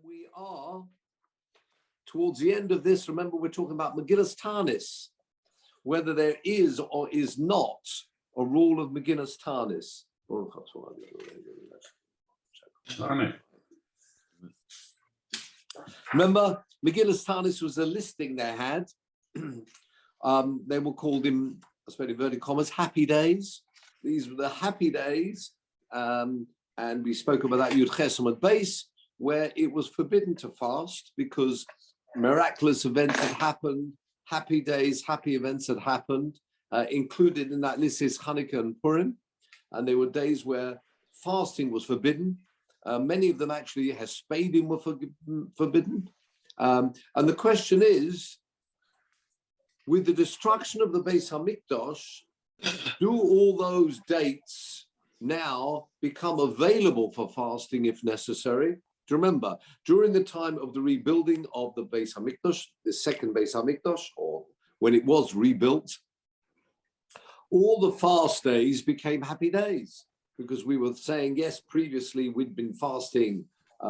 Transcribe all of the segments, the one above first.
we are towards the end of this. Remember, we're talking about Megillas Tanis, whether there is or is not a rule of Megillas Tanis. Remember, Megillas Tanis was a listing they had. They were called, in, I suppose, inverted commas, happy days. These were the happy days. And we spoke about that Yud Ches Amud Beis, where it was forbidden to fast because miraculous events had happened, happy days, happy events had happened. Included in that list is Hanukkah and Purim. And there were days where fasting was forbidden. Many of them actually, Hespedim were forbidden. And the question is, with the destruction of the Beis HaMikdash, do all those dates now become available for fasting if necessary? Do you remember, during the time of the rebuilding of the Beis HaMikdash, the second Beis HaMikdash, or when it was rebuilt, all the fast days became happy days because we were saying, yes, previously we'd been fasting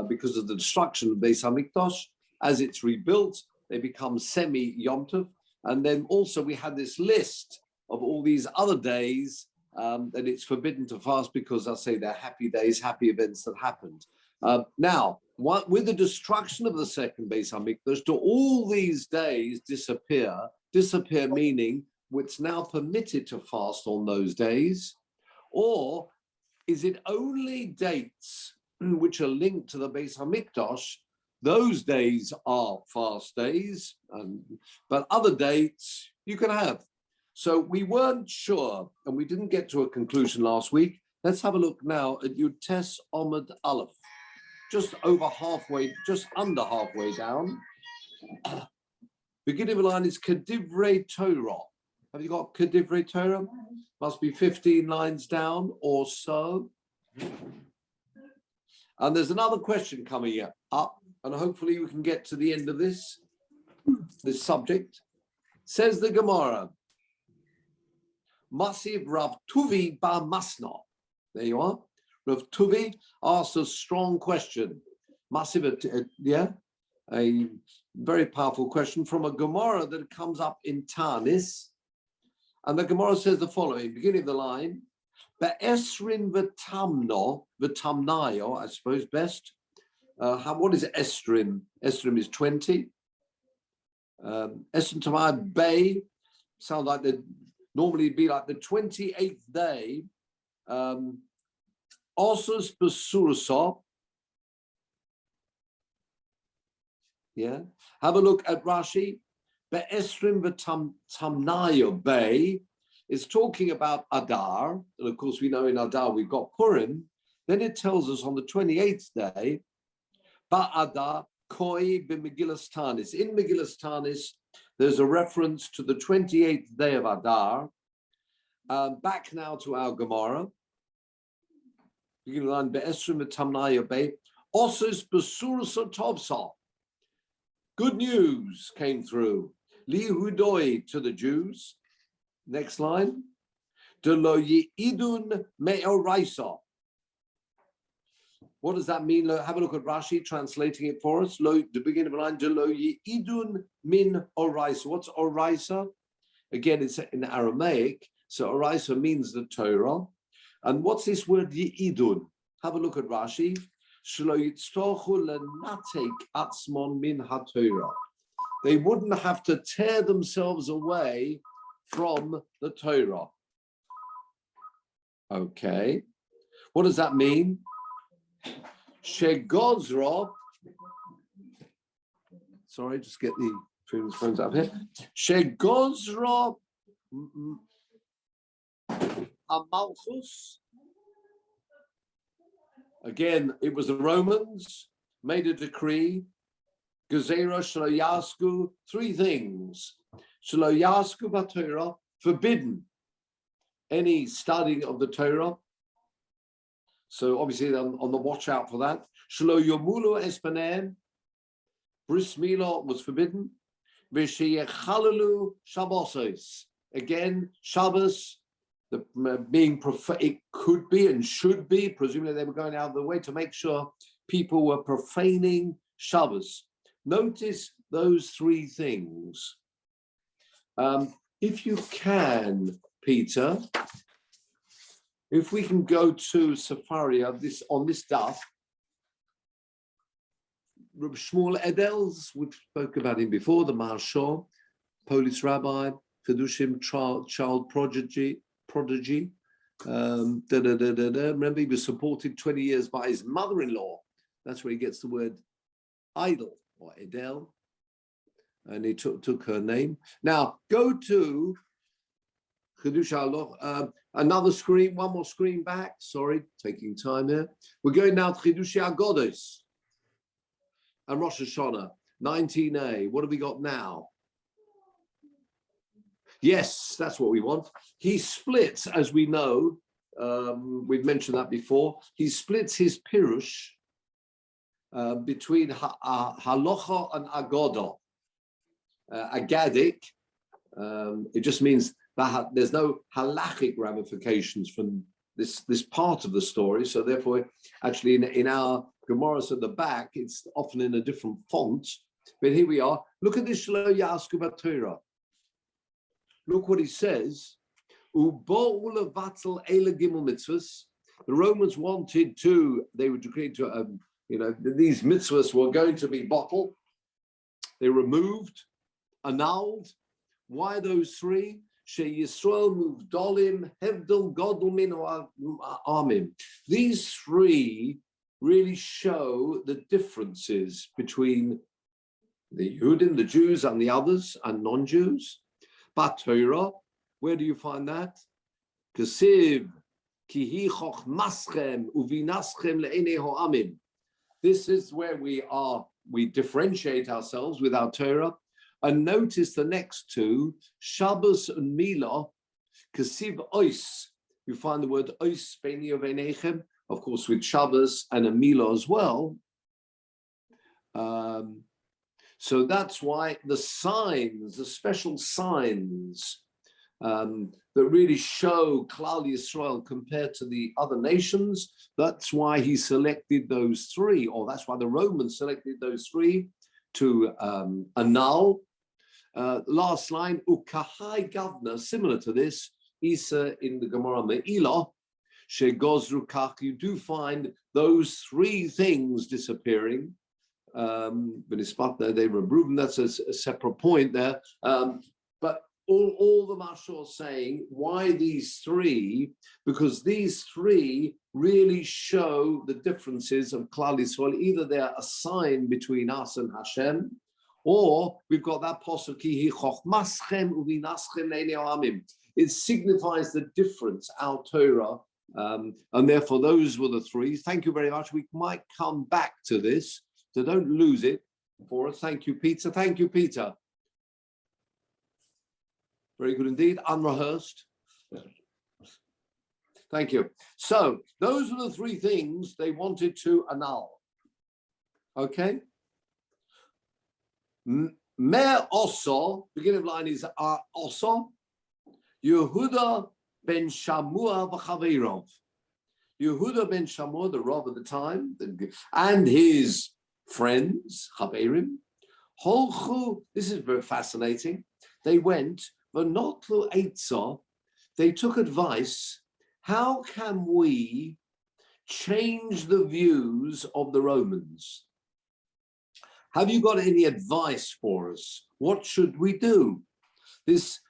because of the destruction of Beis HaMikdash. As it's rebuilt, they become semi-Yom Tov. And then also we had this list of all these other days that it's forbidden to fast because I say they're happy days, happy events that happened. Now, with the destruction of the second Beis HaMikdash, do all these days disappear? Disappear meaning it's now permitted to fast on those days? Or is it only dates which are linked to the Beis HaMikdash? Those days are fast days, but other dates you can have. So we weren't sure, and we didn't get to a conclusion last week. Let's have a look now at Yud Tes Amud Aleph. Just over halfway, just under halfway down. Beginning of the line is Kedivrei Torah. Have you got Kedivrei Torah? Must be 15 lines down or so. And there's another question coming up, and hopefully we can get to the end of this subject. Says the Gemara, Masiv Rav Tuvi Bar Masna. There you are. Rav Tuvi asks a strong question. Massive, a very powerful question from a Gemara that comes up in Tanis. And the Gemara says the following, beginning of the line, Be'esrin v'tamnayo, I suppose best. What is Esrim? Esrim is 20. Esrim Tamai Bay, sound like normally it'd be like the 28th day. Osus Besursa. Yeah. Have a look at Rashi. Be'esrim v'tamnayo Bay is talking about Adar. And of course, we know in Adar we've got Purim. Then it tells us on the 28th day, Ba'adar koi b'Megillas Tanis. In Megillas Tanis, there's a reference to the 28th day of Adar. Back now to our Gemara. Beginning line, Be'esrim v'tamnayo Bay. Osus b'sursa tovsa. Good news came through. Li hudoi to the Jews. Next line. De lo yi'idun me'oraisa. What does that mean? Have a look at Rashi translating it for us. The beginning of the line. De lo yi'idun min oraisa. What's oraisa? Again, it's in Aramaic. So oraisa means the Torah. And what's this word yi'idun? Have a look at Rashi. They wouldn't have to tear themselves away from the Torah. Okay. What does that mean? Shegozra. Sorry, just get the phones up here. Shegozra Amalchus. Again, it was the Romans made a decree. Gezerah shelo yasku, three things. Shelo yasku b'Torah, forbidden any studying of the Torah. So obviously on the watch out for that. Shelo yomulu espanem, bris milah was forbidden. V'sheyechalalu shabbosos. Again, Shabbos. Being it could be and should be, presumably they were going out of the way to make sure people were profaning Shabbos. Notice those three things. If you can, Peter, if we can go to Safaria on this daf, Reb Shmuel Edel's, we've spoken about him before, the Marshal, Polish rabbi, Kedushim, child prodigy. Remember, he was supported 20 years by his mother-in-law. That's where he gets the word idol or Edel, and he took her name. Now go to Chedush Haloch. Another screen, one more screen back. Sorry, taking time here. We're going now to Chedush Agodos and Rosh Hashanah, 19a. What have we got now? Yes, that's what we want. He splits, as we know, we've mentioned that before, he splits his Pirush between Halacha and Agodah. Agadic, it just means that there's no halachic ramifications from this part of the story. So therefore, actually in our Gemaras at the back, it's often in a different font. But here we are. Look at this Shelo Ya'asku b'Torah. Look what he says. The Romans wanted to, they were decreed to, these mitzvahs were going to be bottled. They removed, annulled. Why those three? These three really show the differences between the Yehudim, the Jews, and the others, and non-Jews. But Torah, where do you find that? Kesiv, kihi chochmaschem uvinaschem le'enei ha'amim. This is where we differentiate ourselves with our Torah. And notice the next two, Shabbos and Milah, kesiv ois. You find the word ois beini uveneichem, of course, with Shabbos and a Milah as well. So that's why the signs, the special signs that really show Klal Yisrael compared to the other nations, that's why he selected those three, or that's why the Romans selected those three to annul. Last line, Ukahai Gavna, similar to this, Isa in the Gemara Me'ilah, Shegozru Kach, you do find those three things disappearing. But they were proven, that's a separate point there. But all the Mashal saying, why these three? Because these three really show the differences of Klal Yisrael. Either they're a sign between us and Hashem, or we've got that pasuk, it signifies the difference, our Torah, and therefore those were the three. Thank you very much. We might come back to this. So don't lose it for us. Thank you, Peter. Thank you, Peter. Very good indeed. Unrehearsed. Thank you. So those are the three things they wanted to annul. Okay. Mer Oso, beginning of line is Oso, Yehuda ben Shamua v'chaveirov. Yehuda ben Shamua, the Rav at the time, and his friends, Chaverim, Holchu, this is very fascinating. They went, V'notlu Eitzah, they took advice. How can we change the views of the Romans? Have you got any advice for us? What should we do?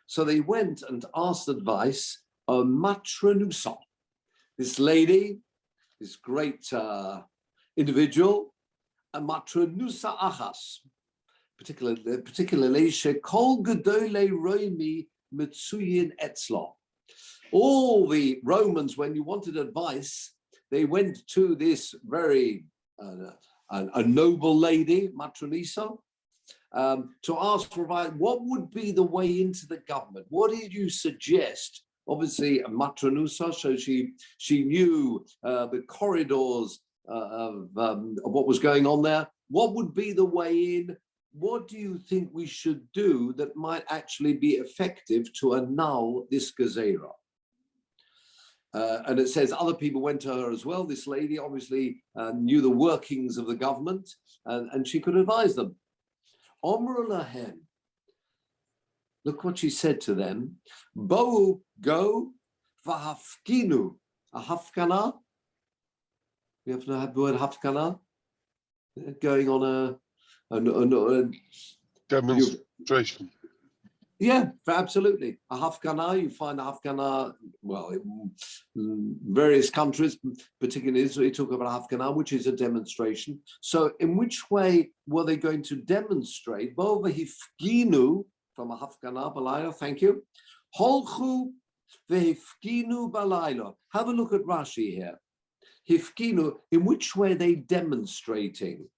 So they went and asked advice of Matranusa, this lady, this great individual, a Matranusa Achas, particularly Shekol Gedole Roimi Mitsuyin Etzla. All the Romans, when you wanted advice, they went to this very a noble lady, Matronisa, to ask for advice. What would be the way into the government? What did you suggest? Obviously, a Matronusa, so she knew the corridors of what was going on there. What would be the way in? What do you think we should do that might actually be effective to annul this Gezerah? And it says other people went to her as well. This lady obviously knew the workings of the government, and she could advise them. Omru lahem. Look what she said to them. Bo, go, v'hafkinu. A hafkana. We have to have the word hafkana. Going on a demonstration. Yeah, absolutely. A hafkana, you find a hafkana, well, in various countries, particularly Israel, talk about a hafkana, which is a demonstration. So in which way were they going to demonstrate? Bo v'hifkinu, from a hafkana, balayla, thank you. Holchu v'hifkinu balayla. Have a look at Rashi here. Hifkinu, in which way are they demonstrating?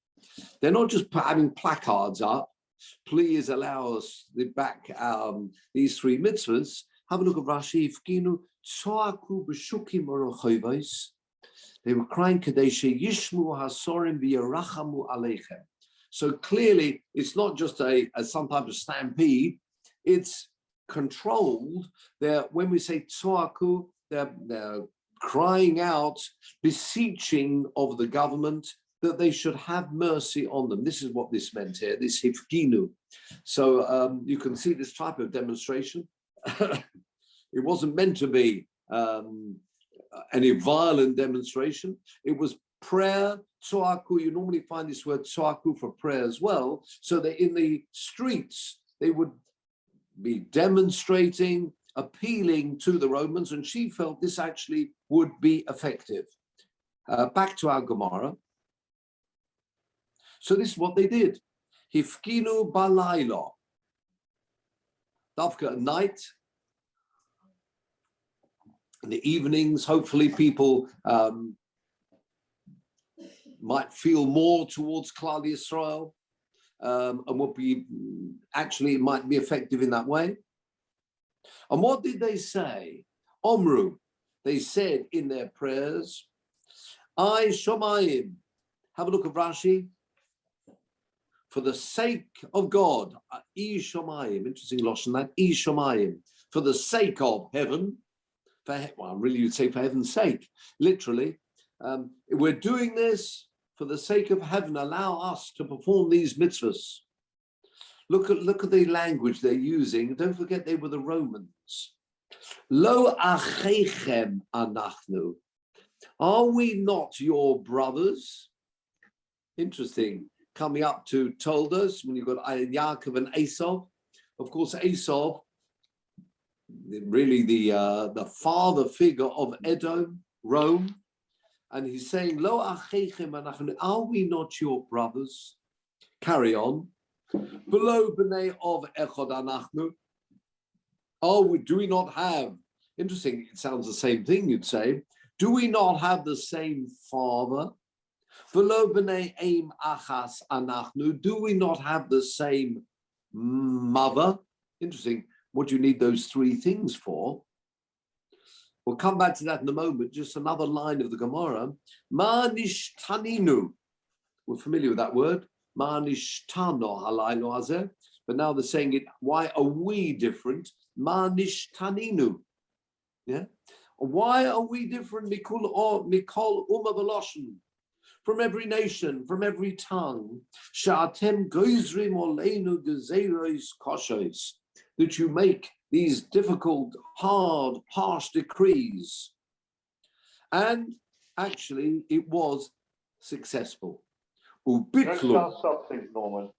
They're not just having placards up. Please allow us back these three mitzvahs. Have a look at Rashi. Hifkinu tzoaku b'shukim orochovos. They were crying kadeshe yishmu hasorim v'yarachamu aleichem. So clearly, it's not just some type of stampede. It's controlled. When we say tzoaku, they're crying out, beseeching of the government that they should have mercy on them. This is what this meant here, this hifkinu. So you can see this type of demonstration. It wasn't meant to be any violent demonstration. It was prayer, tzoaku. You normally find this word tzoaku for prayer as well. So that in the streets, they would be demonstrating, appealing to the Romans, and she felt this actually would be effective. Back to our Gemara. So this is what they did. Hifkinu balayla. Dafka at night, in the evenings, hopefully people might feel more towards Klal Yisrael, and would be, actually it might be effective in that way. And what did they say? Omru, they said in their prayers, I shomayim. Have a look at Rashi. For the sake of God, I shomayim. Interesting lashon that. I shomayim. For the sake of heaven. Really you'd say for heaven's sake. Literally, we're doing this for the sake of heaven. Allow us to perform these mitzvahs. Look at the language they're using. Don't forget they were the Romans. Lo achechem anachnu. Are we not your brothers? Interesting. Coming up to told us when you've got Yaakov and Esau. Of course, Esau, really the father figure of Edom, Rome. And he's saying, Lo achechem anachnu. Are we not your brothers? Carry on. Below b'nei of echad anachnu. Do we not have, interesting, it sounds the same thing you'd say. Do we not have the same father? Below b'nei aim achas anachnu. Do we not have the same mother? Interesting. What do you need those three things for? We'll come back to that in a moment. Just another line of the Gemara. Ma nishtaninu. We're familiar with that word. Ma nishtano halaylo hazeh. But now they're saying it. Why are we different? Ma nishtaninu. Yeah. Why are we different? Mikol umma v'loshen. From every nation, from every tongue. Sha'atem goizrim oleinu gezeiros koshos. That you make these difficult, hard, harsh decrees. And actually, it was successful. Can I start something, Norman?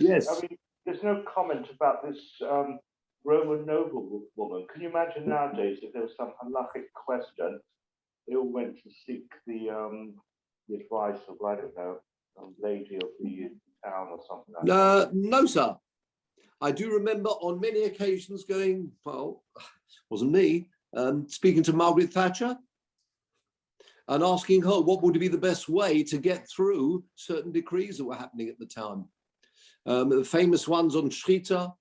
Yes. I mean, there's no comment about this Roman noblewoman. Can you imagine nowadays if there was some halachic question, they all went to seek the advice of, I don't know, some lady of the town or something like that? No, sir. I do remember on many occasions going, well, wasn't me, speaking to Margaret Thatcher and asking her what would be the best way to get through certain decrees that were happening at the time. The famous ones on Shrita.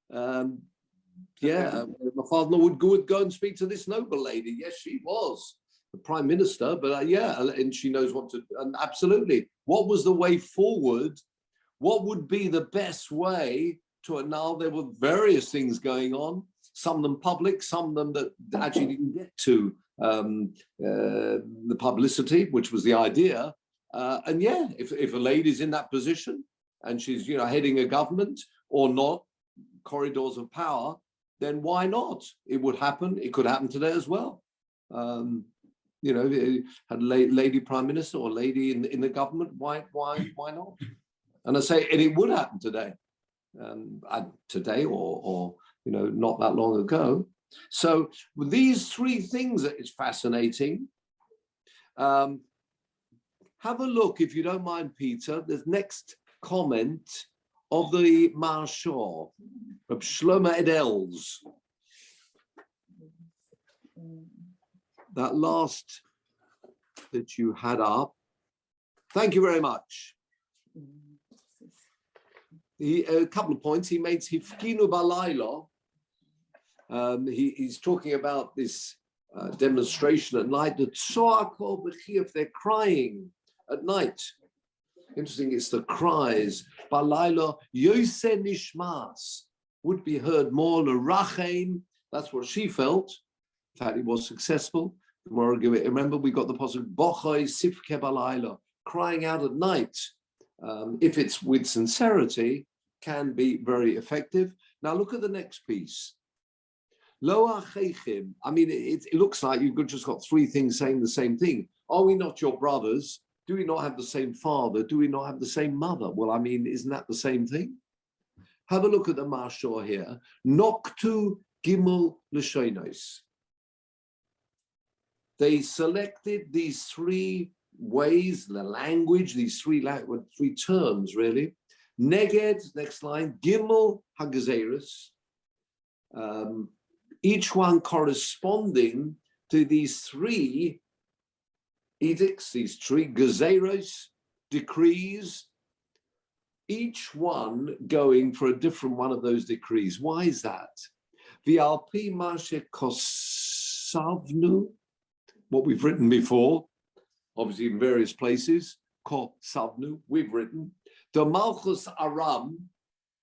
My father would go and speak to this noble lady. Yes, she was the prime minister, but and she knows what to do. And absolutely. What was the way forward? What would be the best way to annul? There were various things going on, some of them public, some of them that actually didn't get to the publicity, which was the idea. And yeah, if a lady's in that position and she's, heading a government or not, corridors of power, then why not? It would happen. It could happen today as well. Had a lady prime minister or lady in the government. Why not? And I say, and it would happen today, or not that long ago. So with these three things, it's fascinating. Have a look, if you don't mind, Peter, the next comment of the Marshal of Shlomo Edel's. That last that you had up. Thank you very much. A couple of points. He makes Hifkinu Balayla. He's talking about this demonstration at night. The Tzoakol B'chiyaf, they're crying at night. Interesting, it's the cries. Balayla Yose Nishmas would be heard more. L'Rachain, that's what she felt. In fact, it was successful. Remember, we got the pasuk Bochai Sifke Balayla, crying out at night. If it's with sincerity, can be very effective. Now look at the next piece. Lo acheichim. I mean, it looks like you've just got three things saying the same thing. Are we not your brothers? Do we not have the same father? Do we not have the same mother? Well, I mean, isn't that the same thing? Have a look at the Mashor here. Noktu Gimel L'Shonos. They selected these three ways, the language, these three terms, really. Neged, next line, Gimel Hagazeris. Each one corresponding to these three edicts, these three Gazeros, decrees, each one going for a different one of those decrees. Why is that? V'alpi Mashe Kosavnu, what we've written before, obviously in various places, Kosavnu, we've written. The Malchus Aram,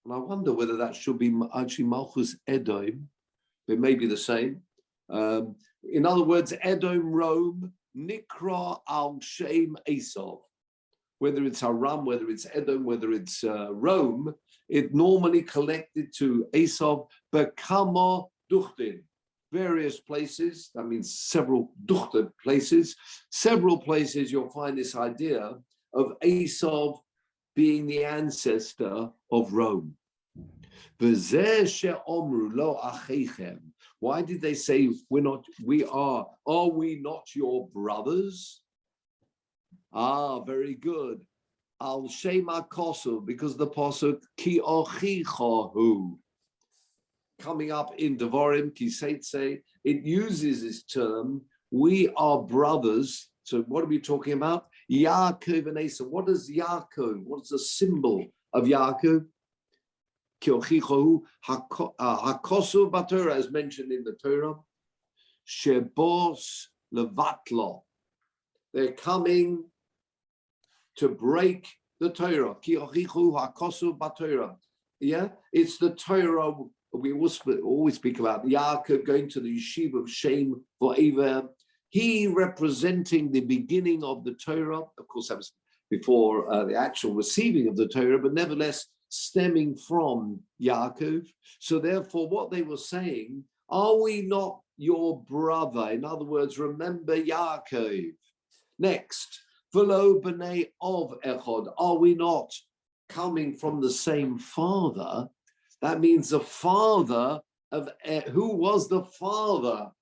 and I wonder whether that should be actually Malchus Edom, it may be the same. In other words, Edom, Rome, Nikra al Shem Esau. Whether it's Aram, whether it's Edom, whether it's Rome, it normally collected to Esau, Bekama Duchtin. Various places, that means several Duchtin places. Several places you'll find this idea of Esau being the ancestor of Rome. Why did they say are we not your brothers? Very good. Al Shema Kosu, because the pasuk Ki Ochichahu, coming up in Devarim, Kiseitse, it uses this term, we are brothers. So what are we talking about? Yaakov and Esau. What is Yaakov? What is the symbol of Yaakov? Hakosu Batorah, as mentioned in the Torah. Shebos Levatlo. They're coming to break the Torah. Hakosu Batorah. Yeah, it's the Torah. We always speak about Yaakov going to the yeshiva of Shem Vo'ever. He representing the beginning of the Torah. Of course, that was before the actual receiving of the Torah, but nevertheless stemming from Yaakov. So therefore, what they were saying, are we not your brother? In other words, remember Yaakov. Next, V'lo b'nei of Echod. Are we not coming from the same father? That means the father of, who was the father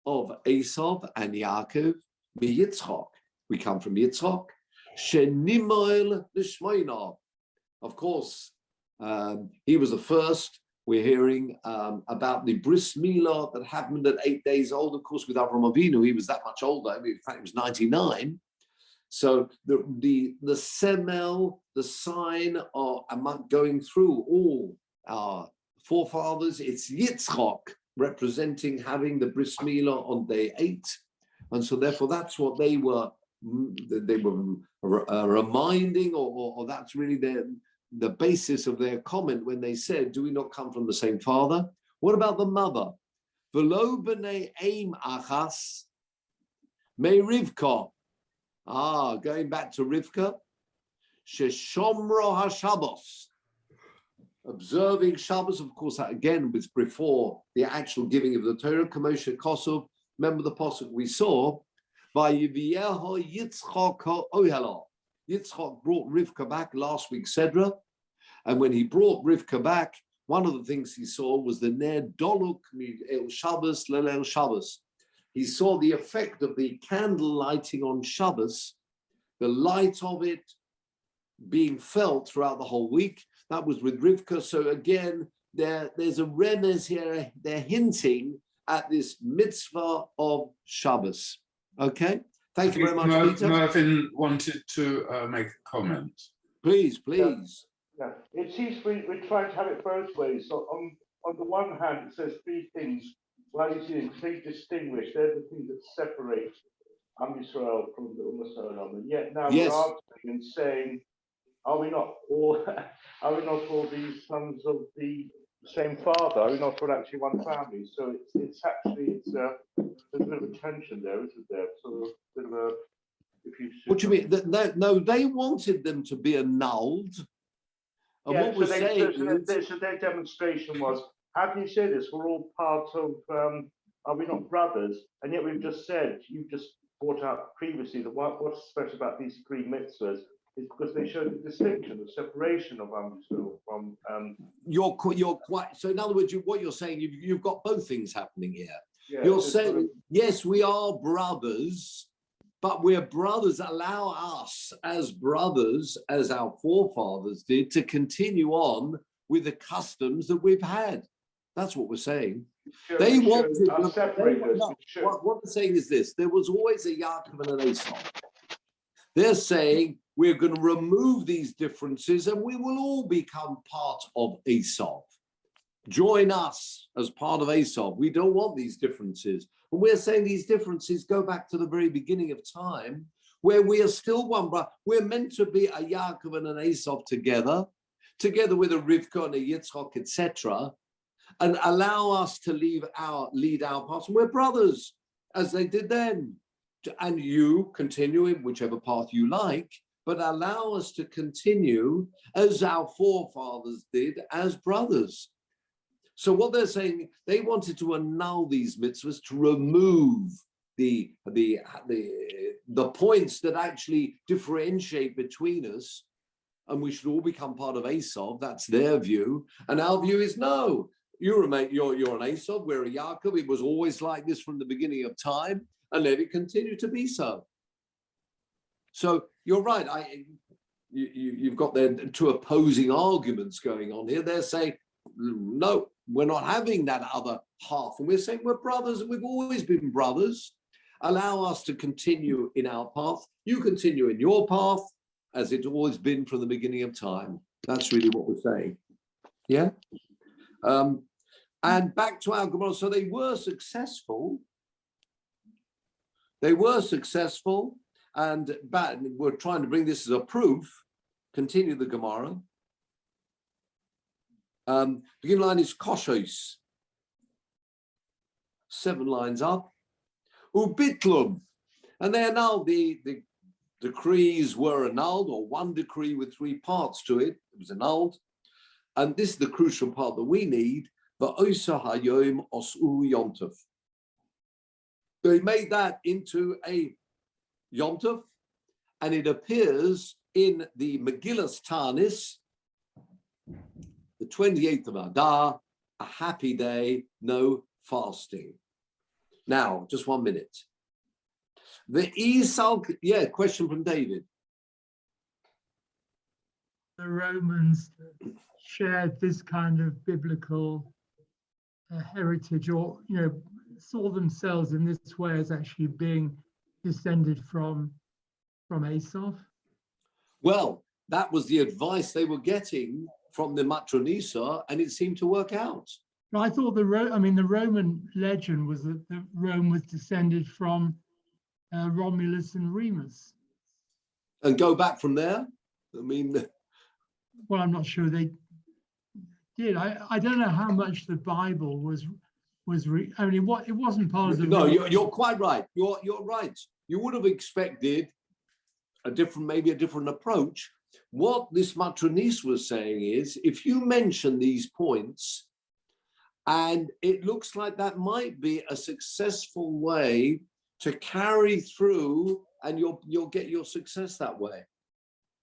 of Esau and Yaakov? Yitzchak. We come from Yitzchak. Shenimoel l'shmoina. Of course, he was the first. We're hearing about the bris milah that happened at 8 days old. Of course, with Avraham Avinu, he was that much older. I mean, in fact, he was 99. So the semel, the sign of going through all our forefathers, it's Yitzchak representing having the bris milah on day 8, and so therefore that's what they were reminding, or that's really the basis of their comment when they said, do we not come from the same father? What about the mother? V'lo b'nei aim achas. May Rivka. Going back to Rivka. Sheshomro HaShabbos. Observing Shabbos, of course, that again was before the actual giving of the Torah. Kamosha Kosov. Remember the pasuk we saw. Vayiviyeho Yitzchak Ohela. Yitzchak brought Rivka back last week, Sedra. And when he brought Rivka back, one of the things he saw was the Ner Doluk El Shabbos Lelel Shabbos. He saw the effect of the candle lighting on Shabbos, the light of it being felt throughout the whole week. That was with Rivka. So again, there's a remez here. They're hinting at this mitzvah of Shabbos. Okay? Thank you very much, Peter. Mervyn wanted to make a comment. Please. Yeah. It seems we're trying to have it both ways. So on the one hand, it says three things. Well, you see, they distinguish. They're the things that separate Israel from the Ummah Olam. And yet now we're arguing and saying, are we not all these sons of the same father? Are we not all actually one family? So it's actually there's a bit of a tension there, isn't there? So a bit of a. What do you mean? No, they wanted them to be annulled. And yeah, what we're saying so their demonstration was, how can you say this? We're all part of, are we not brothers? And yet we've just said, you've just brought out previously that what's special about these three mitzvahs is because they show the distinction, the separation of Israel from. You're quite. So in other words, what you're saying, you've got both things happening here. Yeah, you're saying, yes, we are brothers, but we're brothers. Allow us as brothers, as our forefathers did, to continue on with the customs that we've had. That's what we're saying. They want to separate us. What they're saying is this: there was always a Yaakov and an Esau. They're saying we're going to remove these differences and we will all become part of Esau. Join us as part of Esau. We don't want these differences. And we're saying these differences go back to the very beginning of time, where we are still one brother. We're meant to be a Yaakov and an Esau together with a Rivka and a Yitzchak, etc., and allow us to lead our path. And we're brothers, as they did then. And you continue in whichever path you like, but allow us to continue as our forefathers did as brothers. So what they're saying, they wanted to annul these mitzvahs, to remove the points that actually differentiate between us, and we should all become part of Esau. That's their view. And our view is no, you're an Esau, we're a Yaakov. It was always like this from the beginning of time, and let it continue to be so. So you're right. You've got their two opposing arguments going on here. They're saying, no, we're not having that other half. And we're saying we're brothers and we've always been brothers. Allow us to continue in our path. You continue in your path as it's always been from the beginning of time. That's really what we're saying. Yeah. And back to our Gemara. So they were successful. And we're trying to bring this as a proof. Continue the Gemara. Beginning line is koshos. 7 lines up. Ubitlum. And they annulled the decrees were annulled, or one decree with 3 parts to it. It was annulled. And this is the crucial part that we need. Va'osa hayom osu yomtov. They made that into a Yom Tov, and it appears in the Megillas Tanis, the 28th of Adar, a happy day, no fasting. Now, just 1 minute. The Esau, question from David. The Romans shared this kind of biblical heritage, or saw themselves in this way as actually being descended from Esau? Well, that was the advice they were getting from the Matronisa, and it seemed to work out. I thought the Roman legend was that Rome was descended from Romulus and Remus. And go back from there? Well, I'm not sure they did. I don't know how much the Bible was it wasn't part of the. No, you're quite right. You're right. you would have expected maybe a different approach. What this Matronis was saying is, if you mention these points, and it looks like that might be a successful way to carry through, and you'll get your success that way.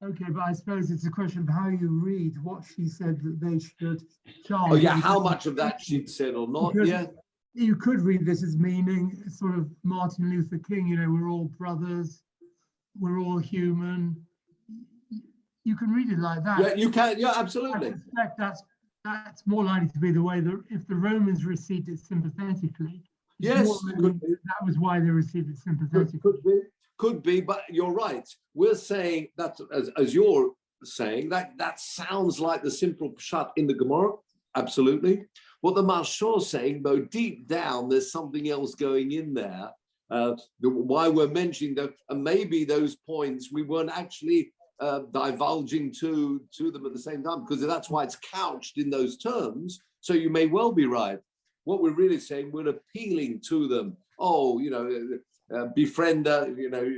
Okay, but I suppose it's a question of how you read what she said that they should chant. Oh yeah, how much of that she'd said or not, Because yeah. you could read this as meaning sort of Martin Luther King, you know, we're all brothers, we're all human. You can read it like that. Yeah, you can, yeah, I absolutely. suspect that's more likely to be the way that if the Romans received it sympathetically, it's Yes, more likely that was why they received it sympathetically. Could be, but you're right. We're saying that, as you're saying, that sounds like the simple pshat in the Gemara. Absolutely. What the Marshal is saying, though, deep down, there's something else going in there. Why we're mentioning that, and maybe those points we weren't actually divulging to them at the same time, because that's why it's couched in those terms. So you may well be right. What we're really saying, we're appealing to them. Oh, you know, befriend, you know,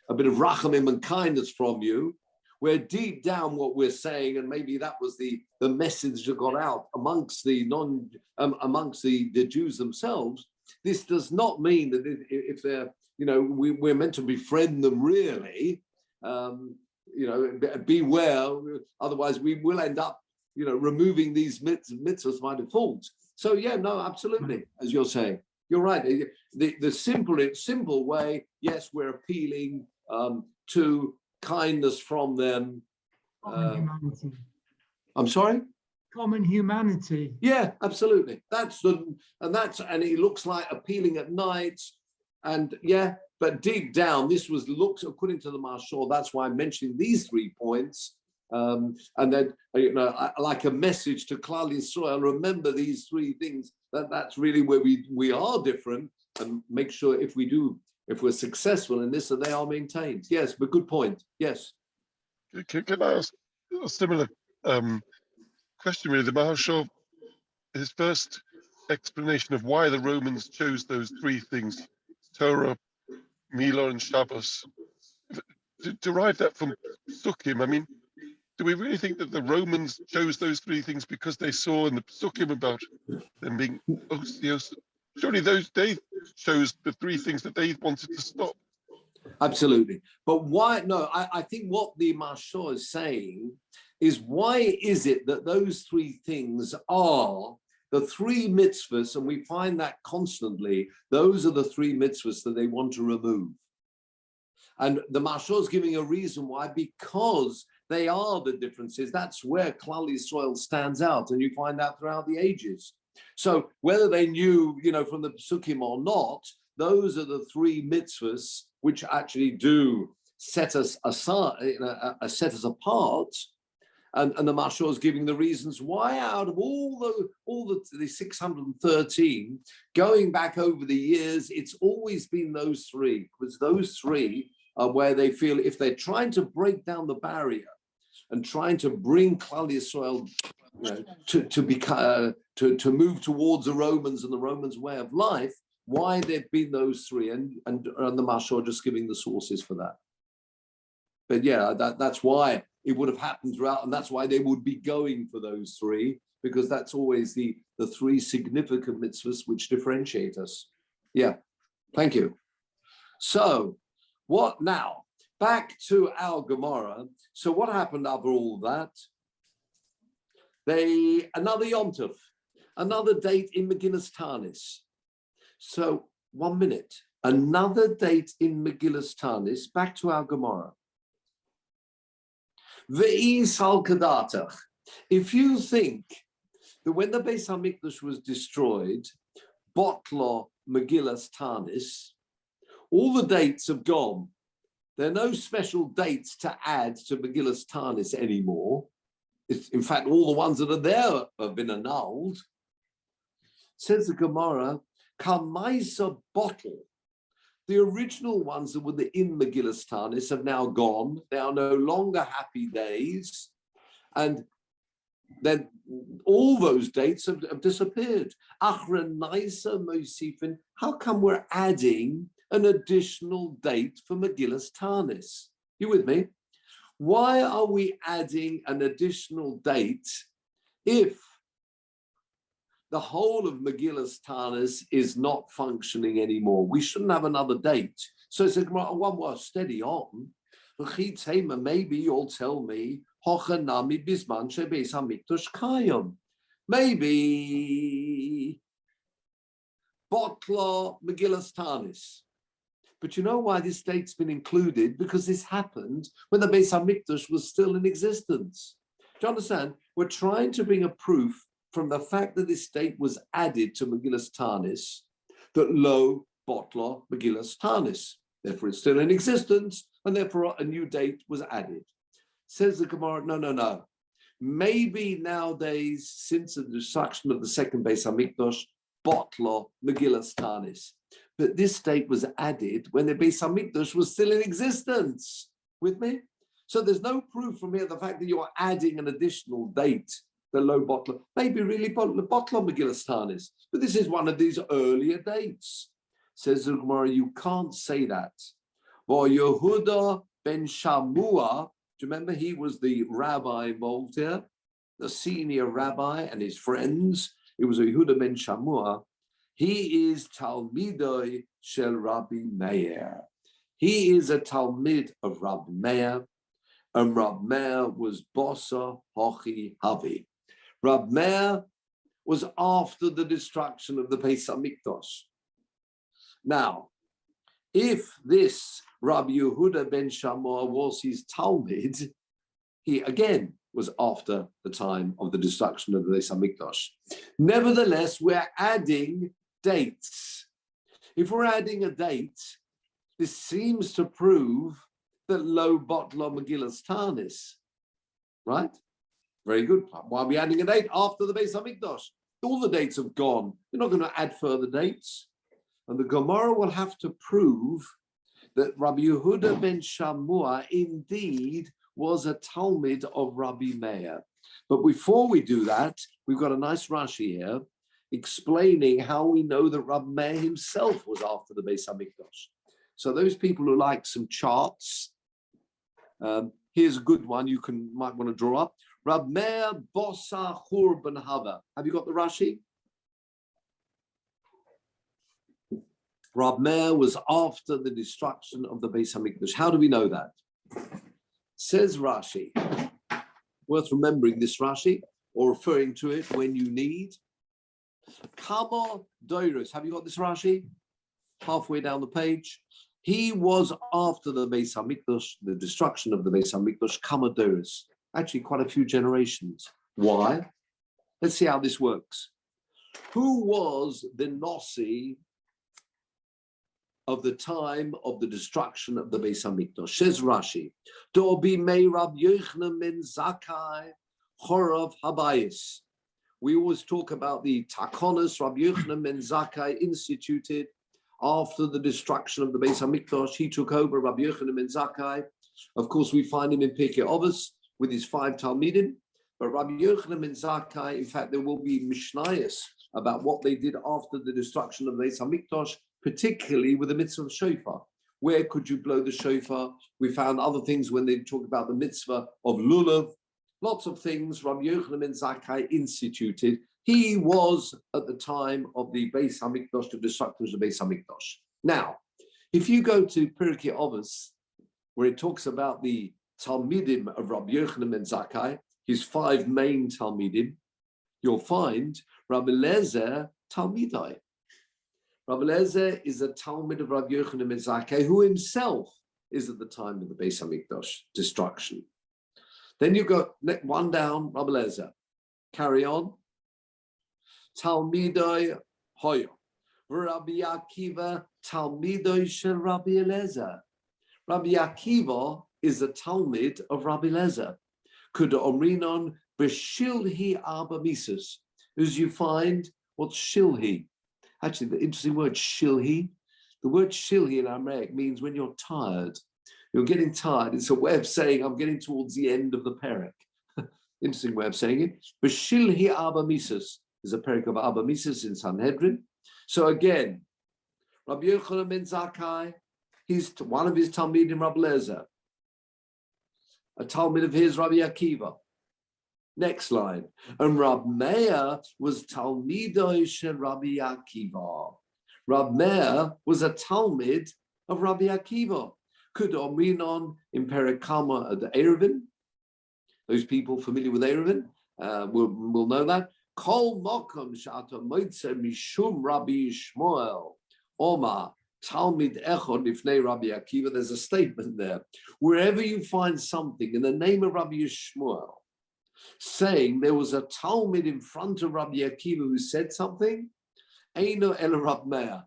a bit of rachamim and kindness from you. Where deep down what we're saying, and maybe that was the message that got out amongst the amongst the Jews themselves. This does not mean that if they're, you know, we're meant to befriend them really. You know, beware, otherwise we will end up, you know, removing these mitzvahs by default. So yeah, no, absolutely, as you're saying, you're right. The simple way, yes, we're appealing to kindness from them. Common humanity. I'm sorry? Common humanity. Yeah, absolutely. And it looks like appealing at night, and yeah, but deep down, this looks, according to the Marshal, that's why I'm mentioning these 3 points. And then, you know, like a message to Klal Yisrael, remember these 3 things, that's really where we are different, and make sure if we're successful in this, that they are maintained. Yes, but good point. Yes. Can I ask a similar question, really? The Maharshal, his first explanation of why the Romans chose those 3 things, Torah, Milah, and Shabbos, derive that from Sukkim. I mean, do we really think that the Romans chose those 3 things because they saw in the Sukkim about them being ostios? Surely they chose the 3 things that they wanted to stop. Absolutely. But why? No, I think what the Marshal is saying is, why is it that those 3 things are the 3 mitzvahs, and we find that constantly, those are the 3 mitzvahs that they want to remove. And the Marshal is giving a reason why, because they are the differences. That's where Klal Yisrael stands out, and you find that throughout the ages. So whether they knew, you know, from the Psukim or not, those are the 3 mitzvahs which actually do set us aside, set us apart. And the Marshal is giving the reasons why, out of all the 613, going back over the years, it's always been those 3, because those 3 are where they feel, if they're trying to break down the barrier and trying to bring Klal Yisrael, you know, to move towards the Romans and the Romans' way of life, why there've been those 3, and the Marshal just giving the sources for that. But yeah, that's why it would have happened throughout, and that's why they would be going for those 3, because that's always the 3 significant mitzvahs which differentiate us. Yeah, thank you. So, what now? Back to our Gemara. So what happened after all that? Another Yom Tov, another date in Megillas Tanis. So 1 minute, another date in Megillas Tanis. Back to our Gemara. If you think that when the Beis HaMikdash was destroyed, Botlo Megillas Tanis, all the dates have gone. There are no special dates to add to Megillas Tanis anymore. In fact, all the ones that are there have been annulled. Says the Gemara, Kamaisa Bottle. The original ones that were in Megillas Tanis have now gone. They are no longer happy days. And then all those dates have disappeared. Achra Naisa Mosifin. How come we're adding an additional date for Megillas Tanis. You with me? Why are we adding an additional date if the whole of Megillas Tanis is not functioning anymore? We shouldn't have another date. So it's one more steady on. Maybe you'll tell me, maybe Botla Megillas Tanis. But you know why this date's been included? Because this happened when the Beis HaMikdash was still in existence. Do you understand? We're trying to bring a proof from the fact that this date was added to Megillas Tanis, that lo Botla Megillas Tanis. Therefore, it's still in existence, and therefore a new date was added. Says the Gemara, no. Maybe nowadays, since the destruction of the second Beis HaMikdash, Botla Megillas Tanis. But this date was added when the Beis HaMikdash was still in existence. With me? So there's no proof from here the fact that you are adding an additional date, the low Botla. Maybe really Botla Megillas Tanis. But this is one of these earlier dates. Says the Gemara, you can't say that. Well, Yehuda ben Shamua, do you remember he was the rabbi involved here? The senior rabbi and his friends. It was Yehuda ben Shamua. He is Talmidoi shel Rabbi Meir. He is a Talmid of Rabbi Meir, and Rabbi Meir was Bossa Hochi Havi. Rabbi Meir was after the destruction of the Beis HaMikdash. Now, if this Rabbi Yehuda ben Shammua was his Talmid, he again was after the time of the destruction of the Beis HaMikdash. Nevertheless, we're adding dates. If we're adding a date, this seems to prove that lo Botla Megillas Tanis, right? Very good. Why are we adding a date after the Beis HaMikdash? All the dates have gone. You're not going to add further dates. And the Gemara will have to prove that Rabbi Yehuda ben Shammua indeed was a Talmid of Rabbi Meir. But before we do that, we've got a nice Rashi here explaining how we know that Rabbi Meir himself was after the Beis HaMikdash. So those people who like some charts, here's a good one you might want to draw up. Rabbi Meir Bossa Chur ben Hava. Have you got the Rashi? Rabbi Meir was after the destruction of the Beis HaMikdash. How do we know that? Says Rashi. Worth remembering this Rashi or referring to it when you need. Kama Doiros. Have you got this Rashi? Halfway down the page. He was after the Beis HaMikdash, the destruction of the Beis HaMikdash, Kama Doiros. Actually, quite a few generations. Why? Let's see how this works. Who was the Nossi of the time of the destruction of the Beis HaMikdash? Says Rashi, Dobi mei Rab Yochanan ben Zakkai Chorav Habayis. We always talk about the takonos Rab Yochanan ben Zakkai instituted after the destruction of the Beis HaMikdash. He took over, Rab Yochanan ben Zakkai. Of course, we find him in Pirkei Avos with his 5 Talmidim. But Rabbi Yochanan ben Zakkai, in fact, there will be Mishnayos about what they did after the destruction of the Beis HaMikdash, particularly with the Mitzvah of Shofar. Where could you blow the Shofar? We found other things when they talk about the Mitzvah of Lulav. Lots of things Rabbi Yochanan ben Zakkai instituted. He was at the time of the Beis HaMikdash, the destruction of the Beis HaMikdash. Now, if you go to Pirkei Avos, where it talks about the Talmidim of Rabbi Yochanan ben Zakkai, his 5 main Talmidim, you'll find Rabbi Lezer Talmidai. Rabbi Lezer is a Talmid of Rabbi Yochanan ben Zakkai, who himself is at the time of the Beis HaMikdash destruction. Then you go one down, Rabbi Lezer. Carry on. Talmidai Hoyo. Rabbi Akiva Talmidai shel Rabbi Eliezer. Rabbi Akiva is a Talmid of Rabbi Lezer. Could omrinon b'shilhi arba misas. As you find, what's shilhi? Actually, the interesting word shilhi. The word shilhi in Aramaic means when you're tired. You're getting tired. It's a way of saying I'm getting towards the end of the perek. Interesting way of saying it. B'shilhi arba misas is a perek of arba misas in Sanhedrin. So again, Rabbi Yochanan ben Zakkai, he's one of his Talmidim, Rabbi Lezer. A Talmud of his, Rabbi Akiva. Next line. And Rab Meir was Talmidoi shel Rabbi Akiva. Rab Meir was a Talmud of Rabbi Akiva. Could Omrinon in Perikama at the Eruvin. Those people familiar with Eruvin will know that. Kol mokom shata moitze mishum Rabbi Shmuel. Omar. Talmud Echod Ifnei Rabbi Akiva. There's a statement there. Wherever you find something in the name of Rabbi Shmuel, saying there was a Talmud in front of Rabbi Akiva who said something, Eino El Rab Meir.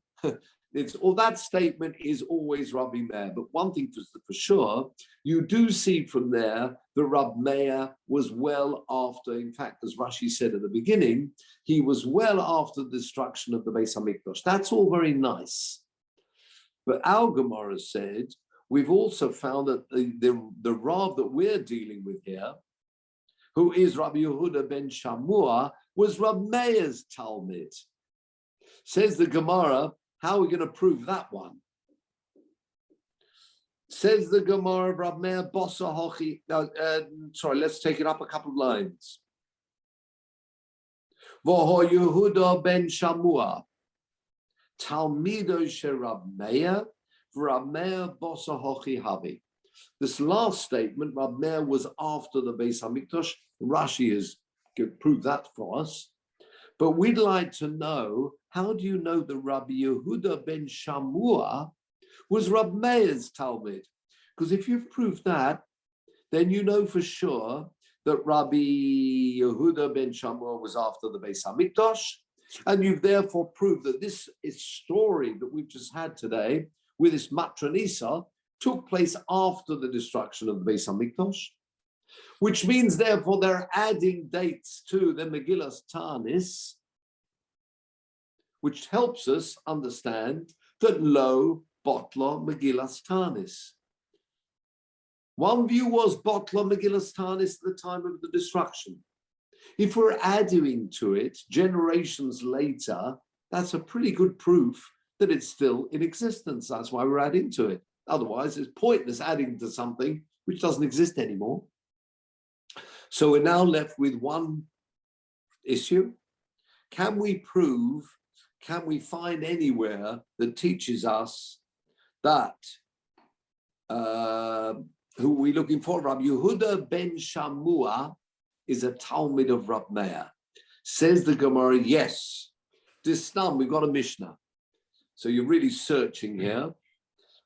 That statement is always Rabbi Meir. But one thing for sure, you do see from there that Rab Meir was well after, in fact, as Rashi said at the beginning, he was well after the destruction of the Beis HaMikdash. That's all very nice. But our Gemara said, we've also found that the Rav that we're dealing with here, who is Rabbi Yehuda ben Shamua, was Rab Meir's Talmud. Says the Gemara, how are we going to prove that one? Says the Gemara, Rab Meir Bossa Hochi. Sorry, let's take it up a couple of lines. V'ho Yehuda ben Shamua. Talmido she Rab Meir, Rab Meir Bossa Hochi Havi. This last statement, Rab Meir was after the Beis HaMikdash. Rashi has proved that for us. But we'd like to know, how do you know that Rabbi Yehuda ben Shamua was Rab Meir's Talmud? Because if you've proved that, then you know for sure that Rabbi Yehuda ben Shamua was after the Beis HaMikdash. And you've therefore proved that this story that we've just had today with this Matronisa took place after the destruction of the Beis HaMikdash, which means therefore they're adding dates to the Megillas Tanis, which helps us understand that Lo Botla Megillas Tanis. One view was Botla Megillas Tanis at the time of the destruction. If we're adding to it generations later, that's a pretty good proof that it's still in existence. That's why we're adding to it. Otherwise, it's pointless adding to something which doesn't exist anymore. So we're now left with one issue. Can we find anywhere that teaches us that, who are we looking for? Rabbi Yehuda ben Shamua is a Talmud of Rab Meir. Says the Gemara, yes. This time we've got a Mishnah. So you're really searching here.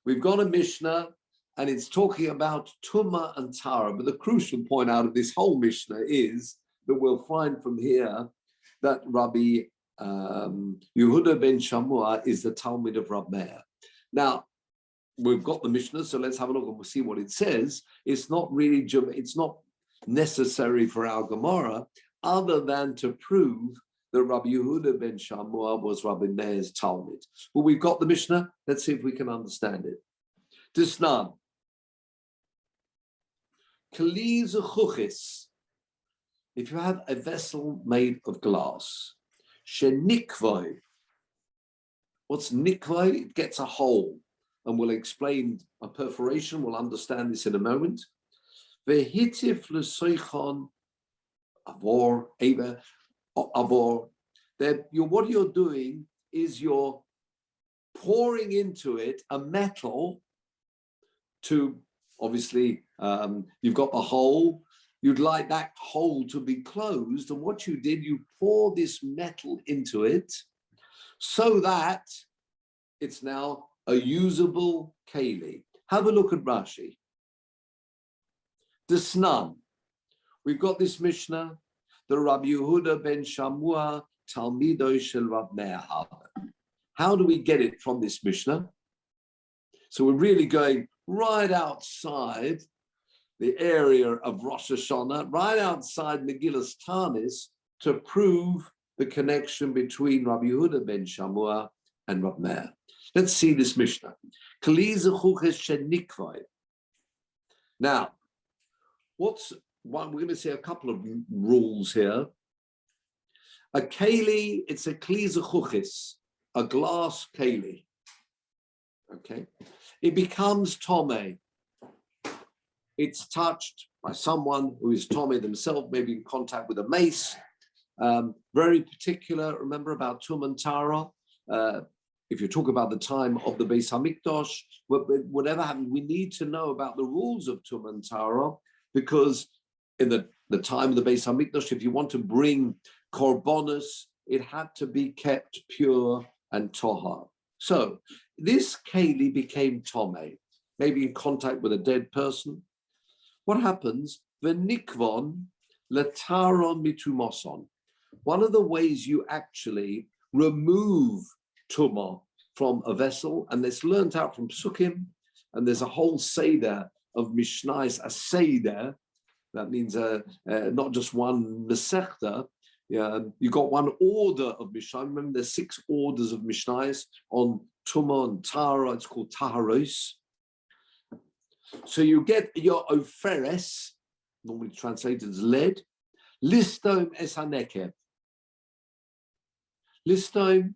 We've got a Mishnah and it's talking about Tumantara. But the crucial point out of this whole Mishnah is that we'll find from here that Rabbi Yehuda ben Shamua is the Talmud of Rab Meir. Now, we've got the Mishnah, so let's have a look and we'll see what it says. It's not necessary for our Gemara other than to prove that Rabbi Yehuda ben Shamua was Rabbi Meir's Talmud. But we've got the Mishnah. Let's see if we can understand it. Disnan. Kli zechuchis. If you have a vessel made of glass, shenikvoi. What's nikvoi? It gets a hole. And we'll explain a perforation. We'll understand this in a moment. Vehitif l'soichon avor eva avor. What you're doing is you're pouring into it a metal to, obviously, you've got the hole. You'd like that hole to be closed. And what you did, you pour this metal into it so that it's now a usable keli. Have a look at Rashi. Desnan. We've got this Mishnah, the Rabbi Yehuda ben Shamua, Talmido shel Rab Meir. How do we get it from this Mishnah? So we're really going right outside the area of Rosh Hashanah, right outside Megillas Tanis, to prove the connection between Rabbi Yehuda ben Shamua and Rab Meir. Let's see this Mishnah. Now, what's one? We're going to say a couple of rules here. A keli, it's a kli zechuchis, a glass keli. Okay, it becomes Tomei. It's touched by someone who is Tomei themselves, maybe in contact with a mace. Very particular, remember about Tumantara. If you talk about the time of the Beis Hamikdash, whatever happened, we need to know about the rules of Tumantara, because in the time of the Beis Hamikdash, if you want to bring korbanos, it had to be kept pure and tohar. So this keli became tomei, maybe in contact with a dead person. What happens? V'nikvon letaron mitumoson. One of the ways you actually remove tumah from a vessel, and it's learnt out from Psukim, and there's a whole seder of Mishnais, a seder. That means not just one Masechta. You got one order of Mishnah. Remember, there's 6 orders of Mishnais on Tumah and Tara. It's called Taharos. So you get your oferes, normally translated as lead. Listom es hanekev. Listom,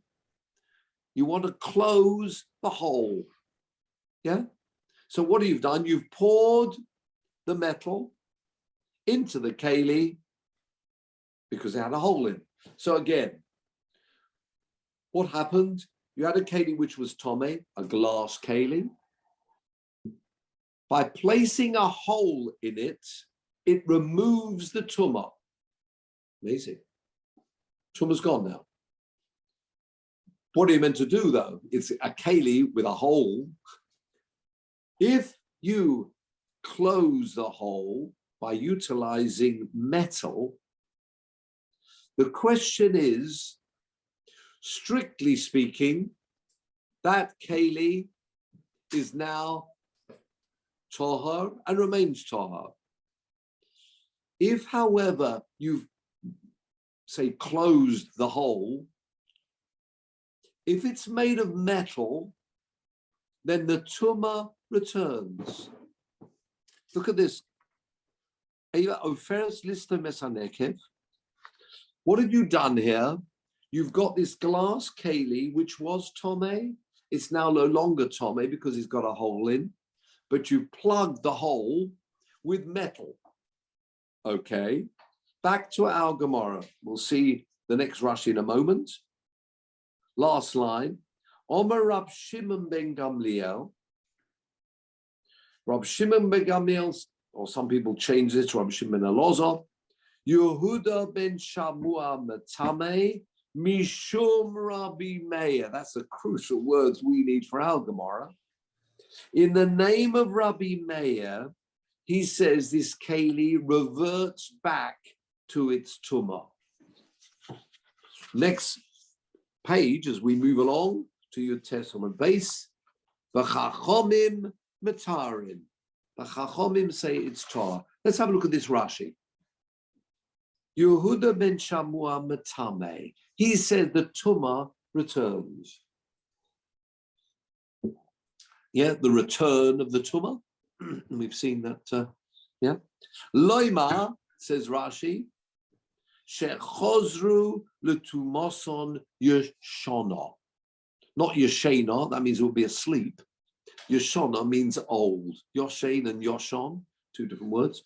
you want to close the hole. Yeah? So what you've done, you've poured the metal into the keli because it had a hole in. So again, what happened? You had a keli which was tomei, a glass keli. By placing a hole in it, it removes the tumah. Amazing. Tumah's gone now. What are you meant to do though? It's a keli with a hole. If you close the hole by utilizing metal, the question is, strictly speaking, that keli is now tohar and remains tohar. If, however, you've, say, closed the hole, if it's made of metal, then the tumah returns. Look at this. What have you done here? You've got this glass keli, which was tomei. It's now no longer tomei because it's got a hole in, but you've plugged the hole with metal. Okay, back to our Gemara. We'll see the next Rashi in a moment. Last line. Omer Rab Shimon ben Gamliel. Rab Shimon ben Gamliel, or some people change it to Rab Shimon ben Elazar. Yehuda ben Shamua Matame Mishum Rabbi Meir. That's the crucial words we need for our Gemara. In the name of Rabbi Meir, he says this keli reverts back to its tumah. Next page, as we move along to your Testament base, v'chachomim matarin. The chachomim say it's tar. Let's have a look at this Rashi. Yehuda ben Shamua matame. He said the tumah returns. Yeah, the return of the tumah. We've seen that. Yeah. Loima, says Rashi, shechozru letumoson yeshana. Not yeshena, that means it will be asleep. Yeshana means old. Yoshen and Yoshon, 2 different words.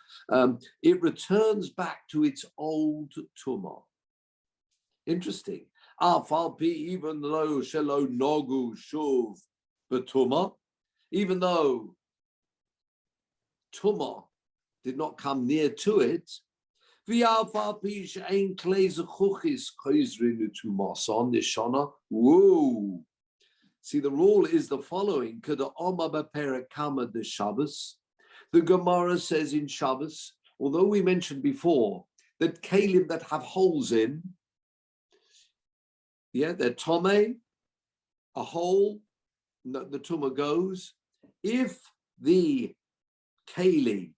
It returns back to its old tumah. Interesting. Even though shelo nogu shuv betumah, even though tumah did not come near to it, whoa. See, the rule is the following. The Gemara says in Shabbos, although we mentioned before that kalim that have holes in, yeah, they're tomei, a hole, the tumah goes. If the keli,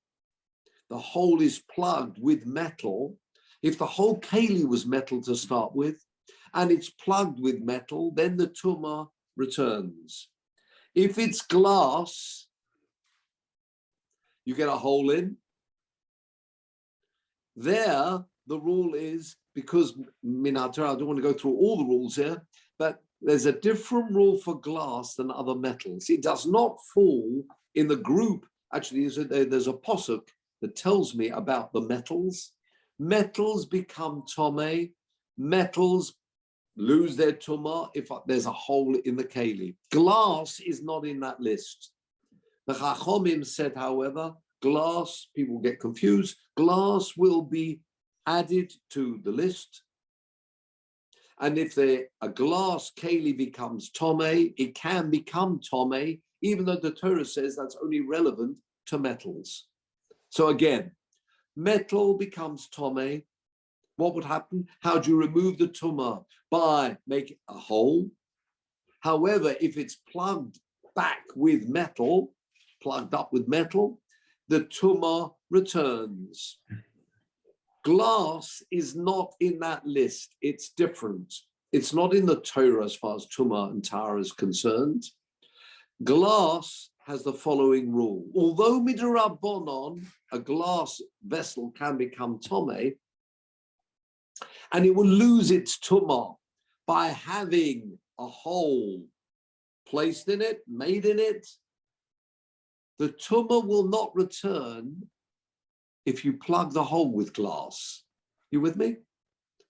the hole is plugged with metal, if the whole keli was metal to start with, and it's plugged with metal, then the tumah returns. If it's glass, you get a hole in. There, the rule is, because Minatara, I don't want to go through all the rules here, but there's a different rule for glass than other metals. It does not fall in the group. Actually, there's a posuk that tells me about the metals. Metals become tome. Metals lose their tumah if there's a hole in the keli. Glass is not in that list. The Chachomim said, however, glass, people get confused, glass will be added to the list. And if a glass keli becomes tome, it can become tome, even though the Torah says that's only relevant to metals. So again, metal becomes tome. What would happen? How do you remove the tumah? By making a hole. However, if it's plugged back with metal, plugged up with metal, the tumah returns. Glass is not in that list. It's different. It's not in the Torah as far as tumah and tara is concerned. Glass has the following rule. Although midrabanan, a glass vessel can become tome, and it will lose its tumah by having a hole placed in it, made in it, the tumah will not return if you plug the hole with glass. You with me?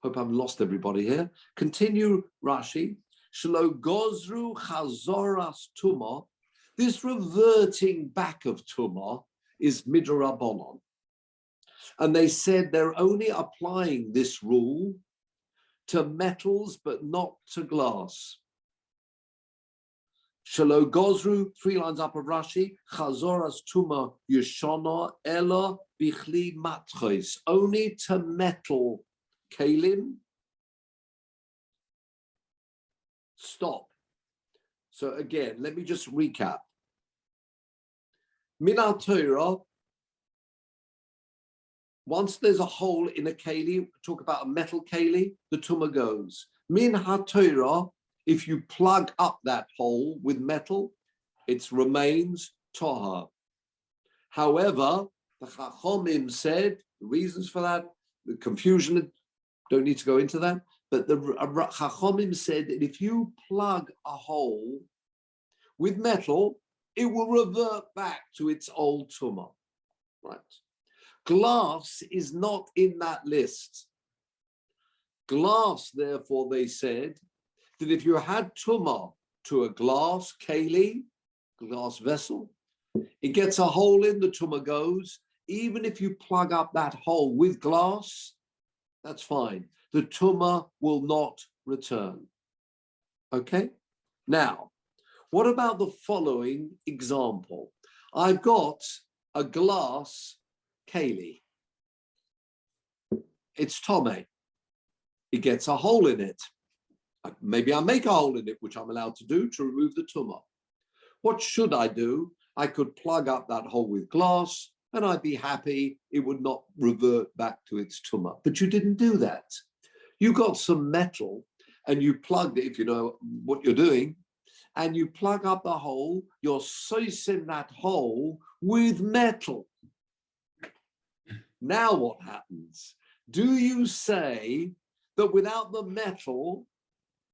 Hope I haven't lost everybody here. Continue Rashi. Shlo gozru chazoras tumah. This reverting back of tumah is midrabanan. And they said they're only applying this rule to metals, but not to glass. Shelo gozru, 3 lines up of Rashi, chazoras tuma yeshana ela bichli matchos, only to metal kalim. Stop. So again, let me just recap. Min Torah, once there's a hole in a keli, talk about a metal keli, the tumah goes. Min HaTorah, if you plug up that hole with metal, it remains tahar. However, the Chachomim said, the reasons for that, the confusion, don't need to go into that, but the Chachomim said that if you plug a hole with metal, it will revert back to its old tumah, right? Glass is not in that list. Glass, therefore, they said, that if you had tumah to a glass keli, glass vessel, it gets a hole in, the tumah goes. Even if you plug up that hole with glass, that's fine. The tumah will not return. Okay? Now, what about the following example? I've got a glass keli. It's tome. It gets a hole in it. Maybe I make a hole in it, which I'm allowed to do to remove the tumah. What should I do? I could plug up that hole with glass and I'd be happy. It would not revert back to its tumah. But you didn't do that. You got some metal and you plugged it, if you know what you're doing, and you plug up the hole, you're sousing that hole with metal. Now what happens? Do you say that without the metal,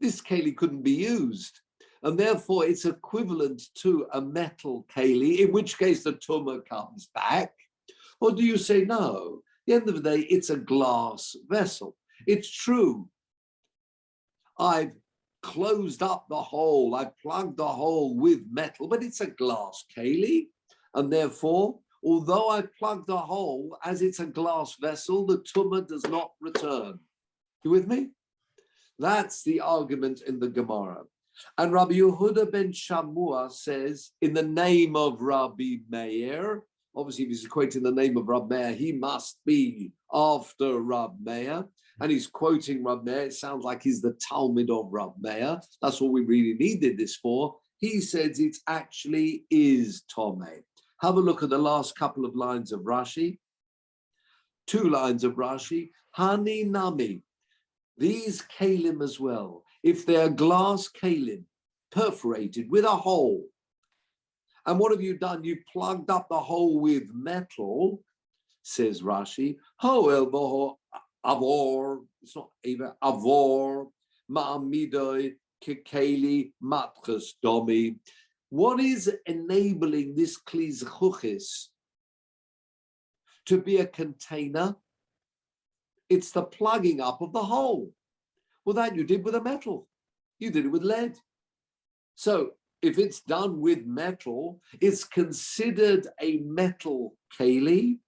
this keli couldn't be used, and therefore it's equivalent to a metal keli, in which case the tumah comes back? Or do you say, no, at the end of the day, it's a glass vessel. It's true. I've closed up the hole, I've plugged the hole with metal, but it's a glass keli, and therefore, although I plugged the hole, as it's a glass vessel, the tumah does not return. You with me? That's the argument in the Gemara. And Rabbi Yehuda ben Shammua says, in the name of Rabbi Meir, obviously if he's equating the name of Rabbi Meir, he must be after Rabbi Meir. And he's quoting Rabbi Meir. It sounds like he's the Talmud of Rabbi Meir. That's what we really needed this for. He says it actually is Tome. Have a look at the last couple of lines of Rashi. 2 lines of Rashi. Hani nami. These kalim as well, if they're glass kalim, perforated with a hole, and what have you done? You've plugged up the hole with metal, says Rashi, hoel avor, it's not even avor, ma'amidoi, kekeli matchas domi. What is enabling this kli zechuchis to be a container? It's the plugging up of the hole. Well, that you did with a metal. You did it with lead. So if it's done with metal, it's considered a metal keli.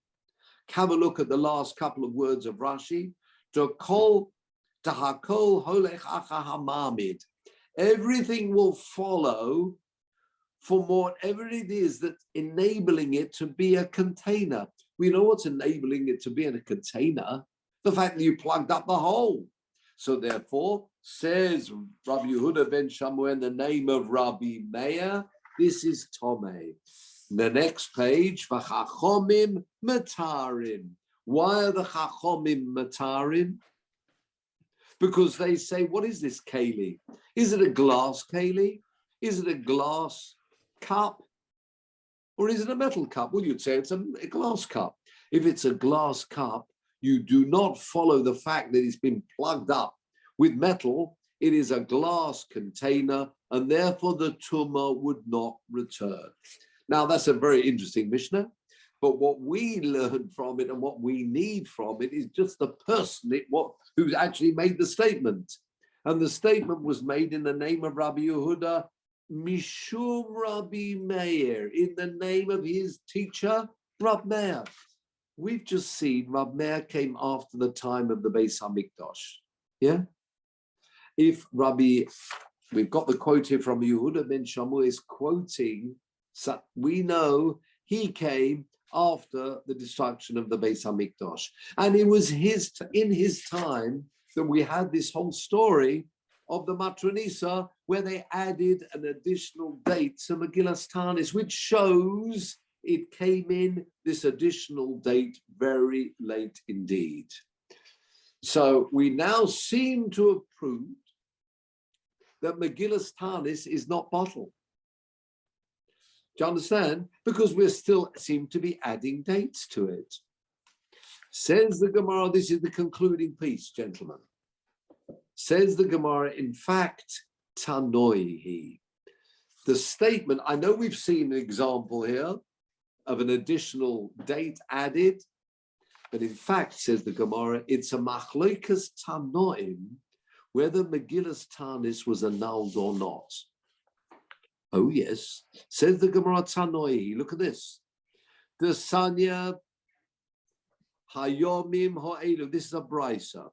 Have a look at the last couple of words of Rashi. Tahakol holech acha hamamid. Everything will follow for whatever it is that's enabling it to be a container. We know what's enabling it to be in a container. The fact that you plugged up the hole. So therefore, says Rabbi Yehuda ben Shammai in the name of Rabbi Meir, this is Tomei. The next page, v'chachomim matarim. Why are the chachomim matarim? Because they say, what is this keli? Is it a glass keli? Is it a glass cup? Or is it a metal cup? Well, you'd say it's a glass cup. If it's a glass cup, you do not follow the fact that it's been plugged up with metal. It is a glass container, and therefore the tumah would not return. Now, that's a very interesting Mishnah, but what we learn from it and what we need from it is just the person who's actually made the statement. And the statement was made in the name of Rabbi Yehuda, Mishum Rabbi Meir, in the name of his teacher, Rabbi Meir. We've just seen Rabbi Meir came after the time of the Beis Hamikdash. Yeah? If we've got the quote here from Yehuda ben Shammai is quoting, so we know he came after the destruction of the Beis Hamikdash. And it was in his time that we had this whole story of the Matronisa, where they added an additional date to Megillas Tanis, which shows it came in this additional date very late indeed. So we now seem to have proved that Megillas Tanis is not bottled. Do you understand? Because we still seem to be adding dates to it. Says the Gemara, this is the concluding piece, gentlemen. Says the Gemara, in fact, Tanoihi. The statement, I know we've seen an example here of an additional date added, but in fact, says the Gemara, it's a machlokas tanoim, whether Megillas Tanis was annulled or not. Oh yes, says the Gemara Tanoihi. Look at this. The Sanya Hayomim Ha'elu. This is a brisa,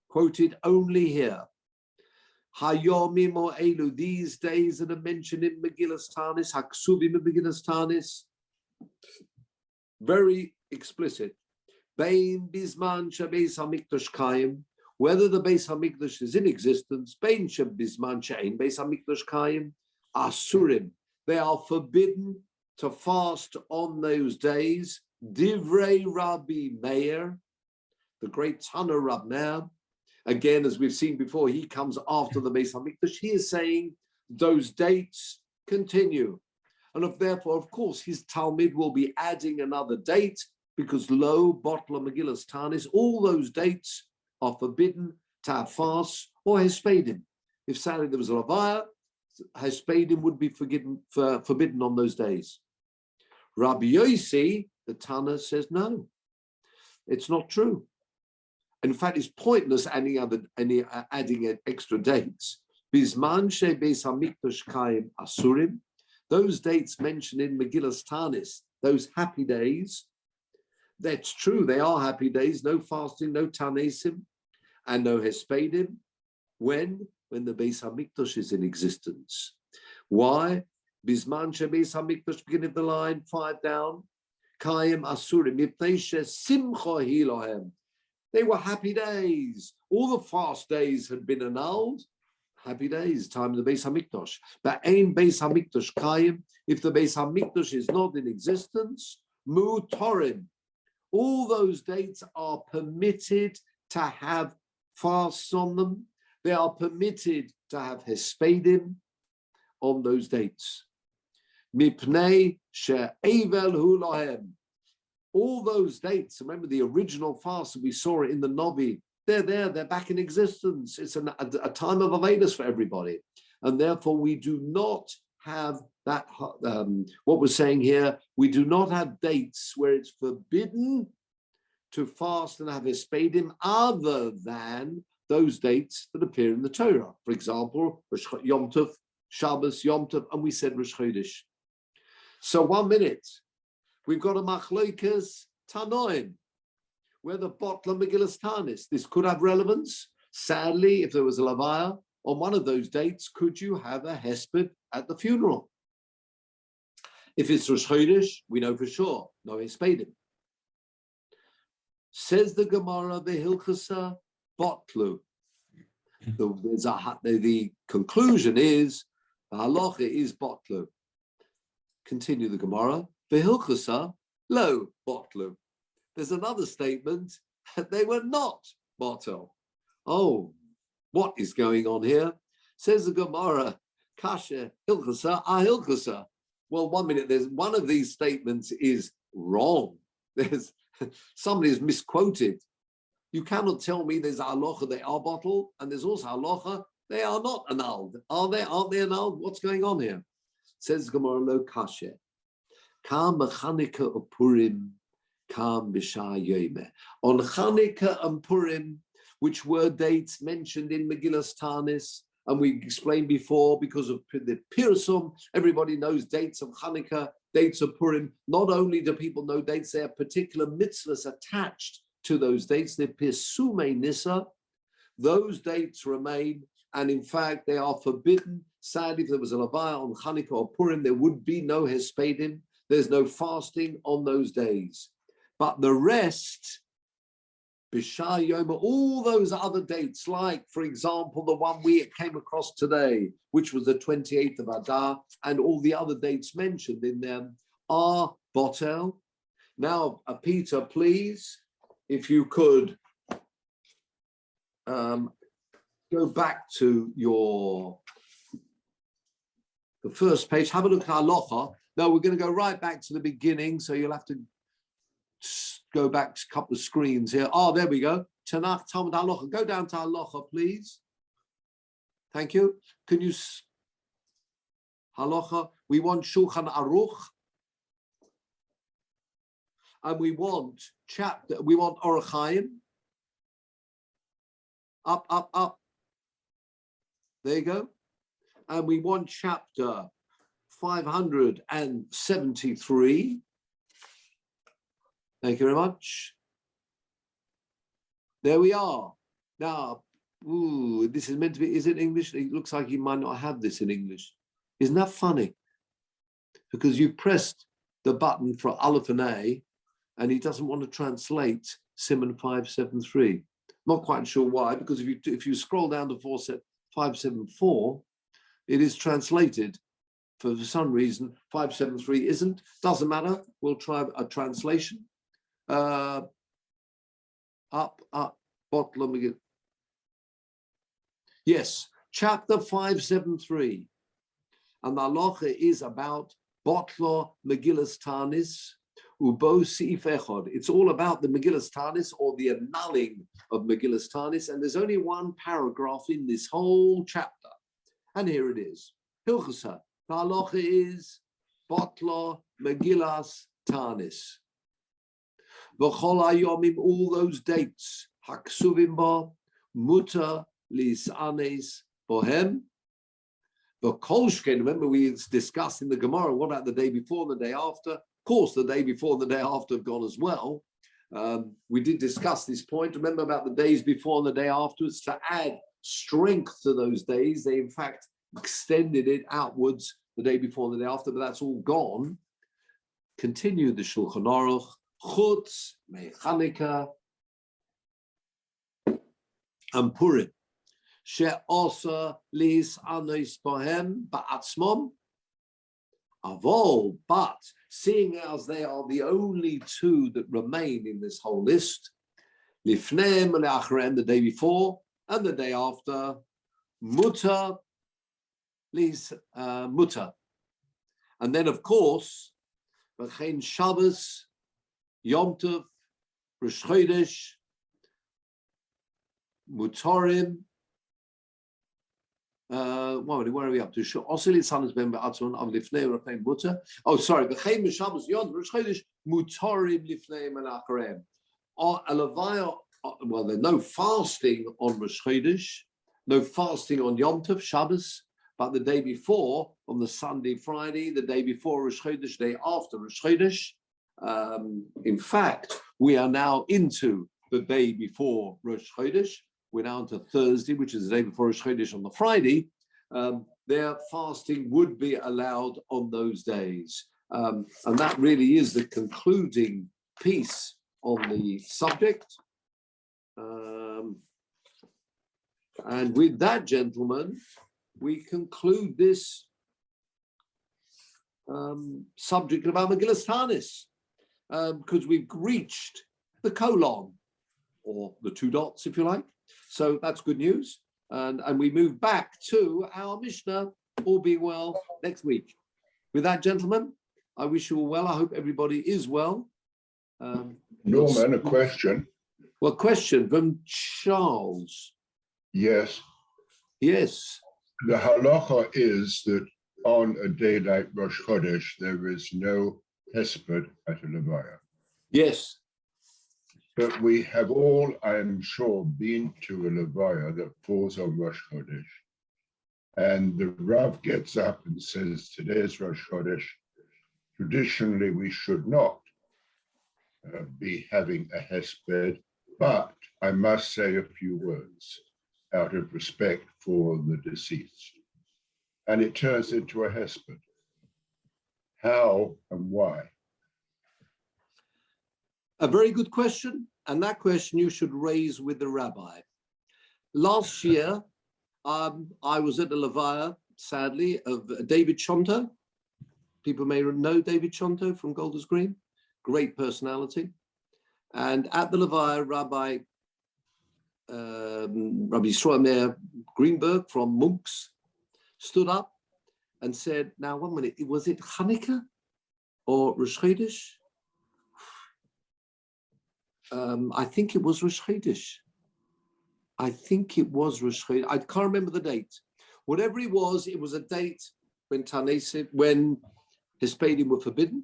quoted only here. Hayomim Ha'elu. These days that are mentioned in Megillas Tanis, Haksuvim in Megillas Tanis. Very explicit. Bein Bisman Shabeis Hamikdash Kayim. Whether the Beis Hamikdash is in existence, Bein Bisman Shein Beis Hamikdash Kayim. Asurim, they are forbidden to fast on those days. Divrei Rabbi Meir, the great Tana Rabbi Meir. Again, as we've seen before, he comes after the Beis Hamikdash. He is saying those dates continue. And therefore, of course, his Talmud will be adding another date because lo, botla, Megillas Tanis, all those dates are forbidden to have fast or hespedim. If sadly there was a Levaya, hespedim would be forbidden on those days. Rabbi Yossi, the Tana, says no, it's not true. In fact, it's pointless adding extra dates. Bisman shebeis hamikdash kayim asurim. Those dates mentioned in Megillas Tanis, those happy days, that's true, they are happy days, no fasting, no tanesim, and no hespedim. When the Beis Hamikdash is in existence. Why? Bisman shebeis hamikdash, beginning of the line, 5 down. Kayim asurim, mipnei shesimcha hi lohem. They were happy days. All the fast days had been annulled. Happy days, time of the Beis Hamikdash. But ein Beis Hamikdash kayim, if the Beis Hamikdash is not in existence, mutorim. All those dates are permitted to have fasts on them. They are permitted to have hespedim on those dates. Mipnei she'evel hu lohem. All those dates, remember the original fast, we saw it in the Novi, They're there, they're back in existence. It's a time of Avedus for everybody. And therefore, we do not have that, what we're saying here, we do not have dates where it's forbidden to fast and have Hespedim other than those dates that appear in the Torah. For example, Yom Tov, Shabbos, Yom Tov, and we said Rosh Chodesh. So 1 minute, we've got a Machlokes Tanoim, where the Botla Megillas Tanis. This could have relevance. Sadly, if there was a Levaya, on one of those dates, could you have a Hesped at the funeral? If it's Rosh Chodesh, we know for sure, no Hespedim. Says the Gemara, the Hilchasa, Botlu. The conclusion is, the halacha is Botlu. Continue the Gemara, the Hilchasa, lo Botlu. There's another statement that they were not Botel. Oh, what is going on here? Says the Gemara, Kasha Hilchasa, Hilchasa. Well, 1 minute, there's one of these statements is wrong. There's somebody is misquoted. You cannot tell me there's a halacha they are bottled, and there's also halacha they are not annulled. Are they? Aren't they annulled? What's going on here? Says Gemara lo kashe. Kam b'Chanukah uPurim, kam b'Shah Yomeh. On Chanukah and Purim, which were dates mentioned in Megillas Tanis, and we explained before because of the Pirsum, everybody knows dates of Hanukkah, dates of Purim. Not only do people know dates, there are particular mitzvahs attached to those dates. They're Pirsume Nisa. Those dates remain, and in fact, they are forbidden. Sadly, if there was a Levaya on Hanukkah or Purim, there would be no Hespedim. There's no fasting on those days. But the rest, B'Shah Yoma, all those other dates, like, for example, the one we came across today, which was the 28th of Adar, and all the other dates mentioned in them, are Botel. Now, Peter, please, if you could go back to the first page, have a look at Halacha. No, we're going to go right back to the beginning, so you'll have to go back a couple of screens here. Oh, there we go. Tanakh, Talmud, Halacha. Go down to Halacha, please. Thank you. Can you... Halacha. We want Shulchan Aruch. And we want chapter, we want Orach Chaim. Up, up, up. There you go. And we want chapter 573. Thank you very much. There we are. Now, this is meant to be, is it English? It looks like you might not have this in English. Isn't that funny? Because you pressed the button for Aleph and A, and he doesn't want to translate Simon 573. Not quite sure why, because if you scroll down to 574, it is translated. For some reason, 573 isn't. Doesn't matter. We'll try a translation. Up, bottom again. Yes, chapter 573. And the halacha is about Botla Megillas Tanis, Ubo Seif Echad. It's all about the Megillas Tanis, or the annulling of Megillas Tanis. And there's only one paragraph in this whole chapter. And here it is. Hilchasa. The halacha is Botla Megillas Tanis. V'chol hayomim, all those dates, haksuvim ba, muta lisanes bohem. The kolshken, remember we discussed in the Gemara, what about the day before and the day after? Of course, the day before and the day after have gone as well. We did discuss this point. Remember about the days before and the day afterwards, to add strength to those days. They, in fact, extended it outwards the day before and the day after, but that's all gone. Continue the Shulchan Aruch. Chutz, Chanukah, and Purim. She'osa lis anos bohem ba'atzmom. Avol, but seeing as they are the only two that remain in this whole list, lifneim le'acharem, the day before and the day after, muta lis muta. And then, of course, v'chein Shabbos, Yom Tov, Rosh Chodesh, Mutorim. Where are we up to? Oh, sorry. The Shabbos Yom Rosh Chodesh Mutorim Lifnei Menacharem. Well, there's no fasting on Rosh Chodesh, no fasting on Yom Tov Shabbos, but the day before, on the Sunday, Friday, the day before Rosh Chodesh, day after Rosh Chodesh. In fact, we are now into the day before Rosh Chodesh. We're now into Thursday, which is the day before Rosh Chodesh on the Friday. Their fasting would be allowed on those days. And that really is the concluding piece on the subject. And with that, gentlemen, we conclude this subject about Megillas Tanis, because we've reached the colon, or the two dots, if you like. So that's good news. And we move back to our Mishnah, all being well, next week. With that, gentlemen, I wish you all well. I hope everybody is well. Norman, a question. Well, question from Charles. Yes. Yes. The halacha is that on a day like Rosh Chodesh, there is no hesped at a levaya. Yes. But we have all, I am sure, been to a levaya that falls on Rosh Chodesh. And the Rav gets up and says, today is Rosh Chodesh. Traditionally, we should not be having a hesped, but I must say a few words out of respect for the deceased. And it turns into a hesped. How and why? A very good question. And that question you should raise with the rabbi. Last year, I was at the levaya, sadly, of David Chonto. People may know David Chonto from Golders Green. Great personality. And at the levaya, Rabbi Yisrael Meir Greenberg from Munks stood up and said, now, 1 minute, was it Hanukkah or Rosh Chodesh? I think it was Rosh Chodesh. I think it was Rosh Chodesh. I can't remember the date. Whatever it was a date when Hespedim were forbidden.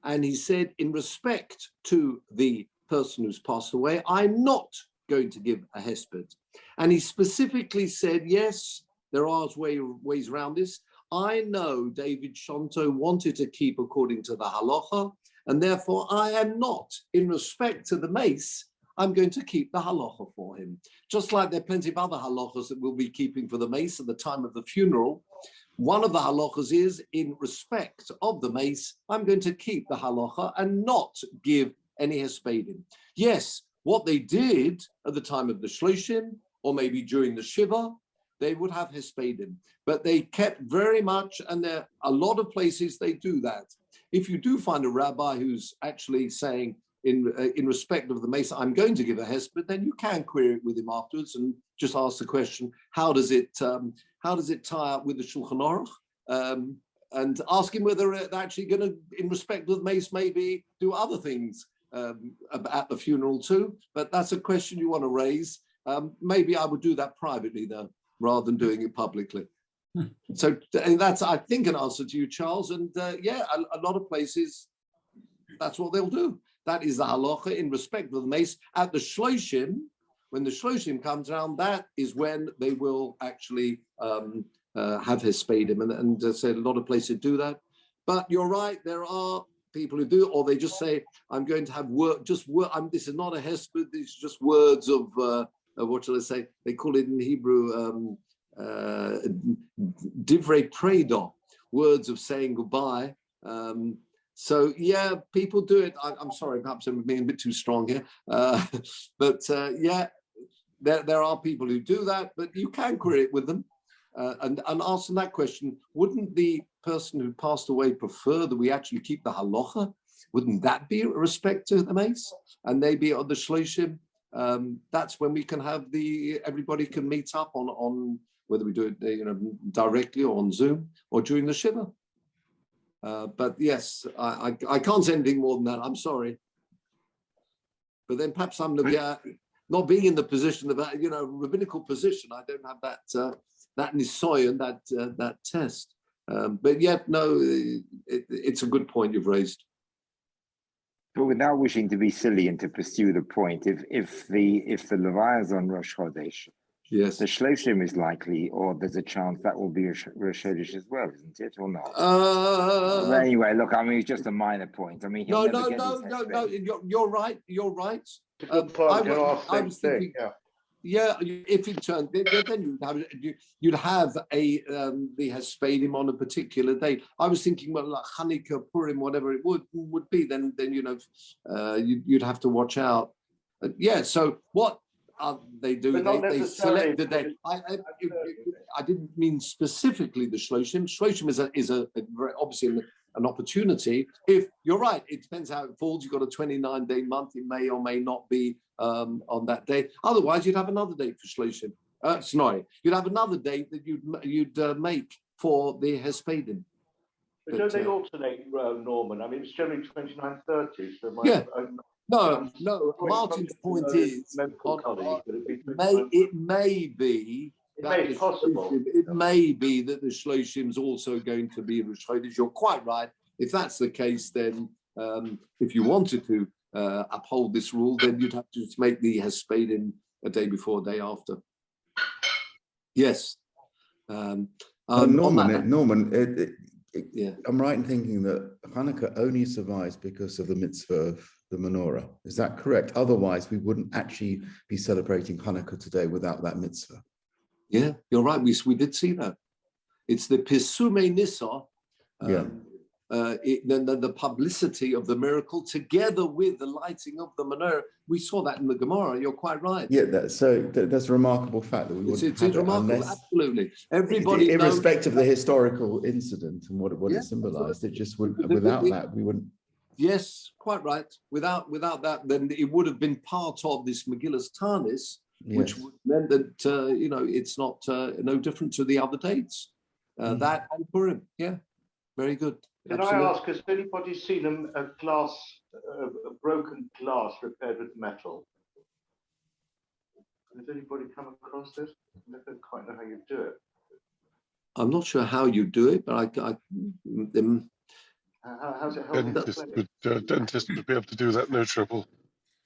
And he said, in respect to the person who's passed away, I'm not going to give a hesped. And he specifically said, yes, there are ways around this. I know David Chonto wanted to keep according to the halacha, and therefore I am not, in respect to the mace, I'm going to keep the halacha for him. Just like there are plenty of other halachas that we'll be keeping for the mace at the time of the funeral. One of the halachas is, in respect of the mace, I'm going to keep the halacha and not give any hespedim. Yes, what they did at the time of the shloshim, or maybe during the shiva, they would have hespedim, but they kept very much, and there are a lot of places they do that. If you do find a rabbi who's actually saying, in respect of the mace, I'm going to give a hesped, then you can query it with him afterwards and just ask the question, how does it tie up with the Shulchan Aruch? And ask him whether they're actually going to, in respect of the mace, maybe do other things at the funeral too. But that's a question you want to raise. Maybe I would do that privately though, rather than doing it publicly. So and that's, I think, an answer to you, Charles. And yeah, a lot of places, that's what they'll do. That is the halacha in respect of the mace. At the shloshim, when the shloshim comes around, that is when they will actually have hespedim. And said a lot of places do that. But you're right, there are people who do, or they just say, I'm going to have this is not a hesped, these are just words of, what shall I say? They call it in Hebrew, divrei preda, words of saying goodbye. So yeah, people do it. I'm sorry, perhaps I'm being a bit too strong here, but yeah, there are people who do that. But you can query it with them and ask them that question. Wouldn't the person who passed away prefer that we actually keep the halacha? Wouldn't that be a respect to the mace? And maybe on the shloshim, that's when we can have everybody can meet up on whether we do it directly or on Zoom or during the shiva. But yes, I can't say anything more than that. I'm sorry. But then perhaps I'm not being in the position of that, rabbinical position, I don't have that nisoyon, that test. But yet, no, it's a good point you've raised. But without wishing to be silly and to pursue the point, if the Levaya is on Rosh Chodesh, yes, the Shloshim is likely, or there's a chance that will be Rosh Chodesh as well, isn't it, or not? But anyway, look, I mean, it's just a minor point. I mean, he'll never get his no. You're right. You're right. It's a good point. I was thinking, yeah, if it turned, then you'd have the Hespedim on a particular day. I was thinking, well, like Hanukkah, Purim, whatever it would be, then you'd have to watch out. Yeah. So what they do? They select the day. I didn't mean specifically the Shloshim. Shloshim is a very obviously an opportunity. If you're right, it depends how it falls. You've got a 29-day month. It may or may not be on that day. Otherwise, you'd have another date for Shloshim. Sorry, you'd have another date that you'd make for the Hespedim. But don't they alternate, Norman? I mean, it's generally 29-30. So No. Martin's point is, it may be. It may be that the Shloshim is also going to be Rosh Chodesh. You're quite right. If that's the case, then if you wanted to uphold this rule, then you'd have to just make the Hespedim a day before, a day after. Yes. Norman, yeah. I'm right in thinking that Hanukkah only survives because of the mitzvah of the Menorah. Is that correct? Otherwise, we wouldn't actually be celebrating Hanukkah today without that mitzvah. Yeah, you're right. We did see that. It's the Pisume Nissa, the publicity of the miracle together with the lighting of the menorah. We saw that in the Gemara. You're quite right. Yeah, that's a remarkable fact that we wouldn't have remarkable. Unless, absolutely. Everybody, irrespective of the historical incident and what it symbolized, it just wouldn't. Without that, we wouldn't. Yes, quite right. Without that, then it would have been part of this Megillus Tanis. Yes. Which would meant that it's not no different to the other dates. That and Purim, very good. Can I ask, has anybody seen a broken glass repaired with metal? Has anybody come across this? I don't quite know how you do it. I'm not sure how you do it, but how's it help? Dentist would be able to do that, no trouble.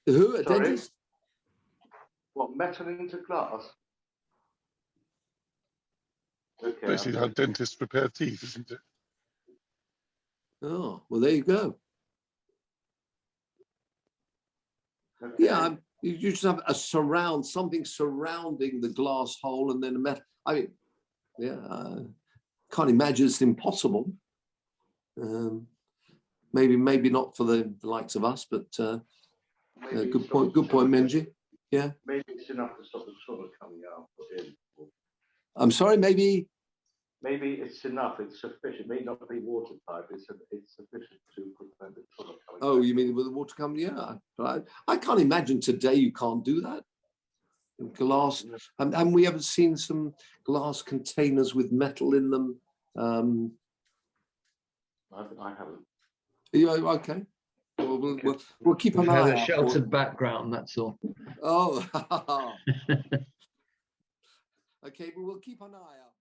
Who? A dentist? What, metal into glass? Okay. Basically how dentists repair teeth, isn't it? Oh, well, there you go. Okay. Yeah, you just have something surrounding the glass hole and then a metal. I mean, can't imagine it's impossible. Maybe not for the likes of us, but good point, Menji. Yeah. Maybe it's enough to stop the trauma coming out. I'm sorry, maybe it's enough. It's sufficient. It may not be watertight. It's sufficient to prevent the trauma coming out. Oh, you mean with the water coming? Yeah. But I can't imagine today you can't do that. Glass, and we haven't seen some glass containers with metal in them. I haven't. Yeah, okay. We'll keep an eye out. A sheltered background, that's all. Oh. Okay, we'll keep an eye out.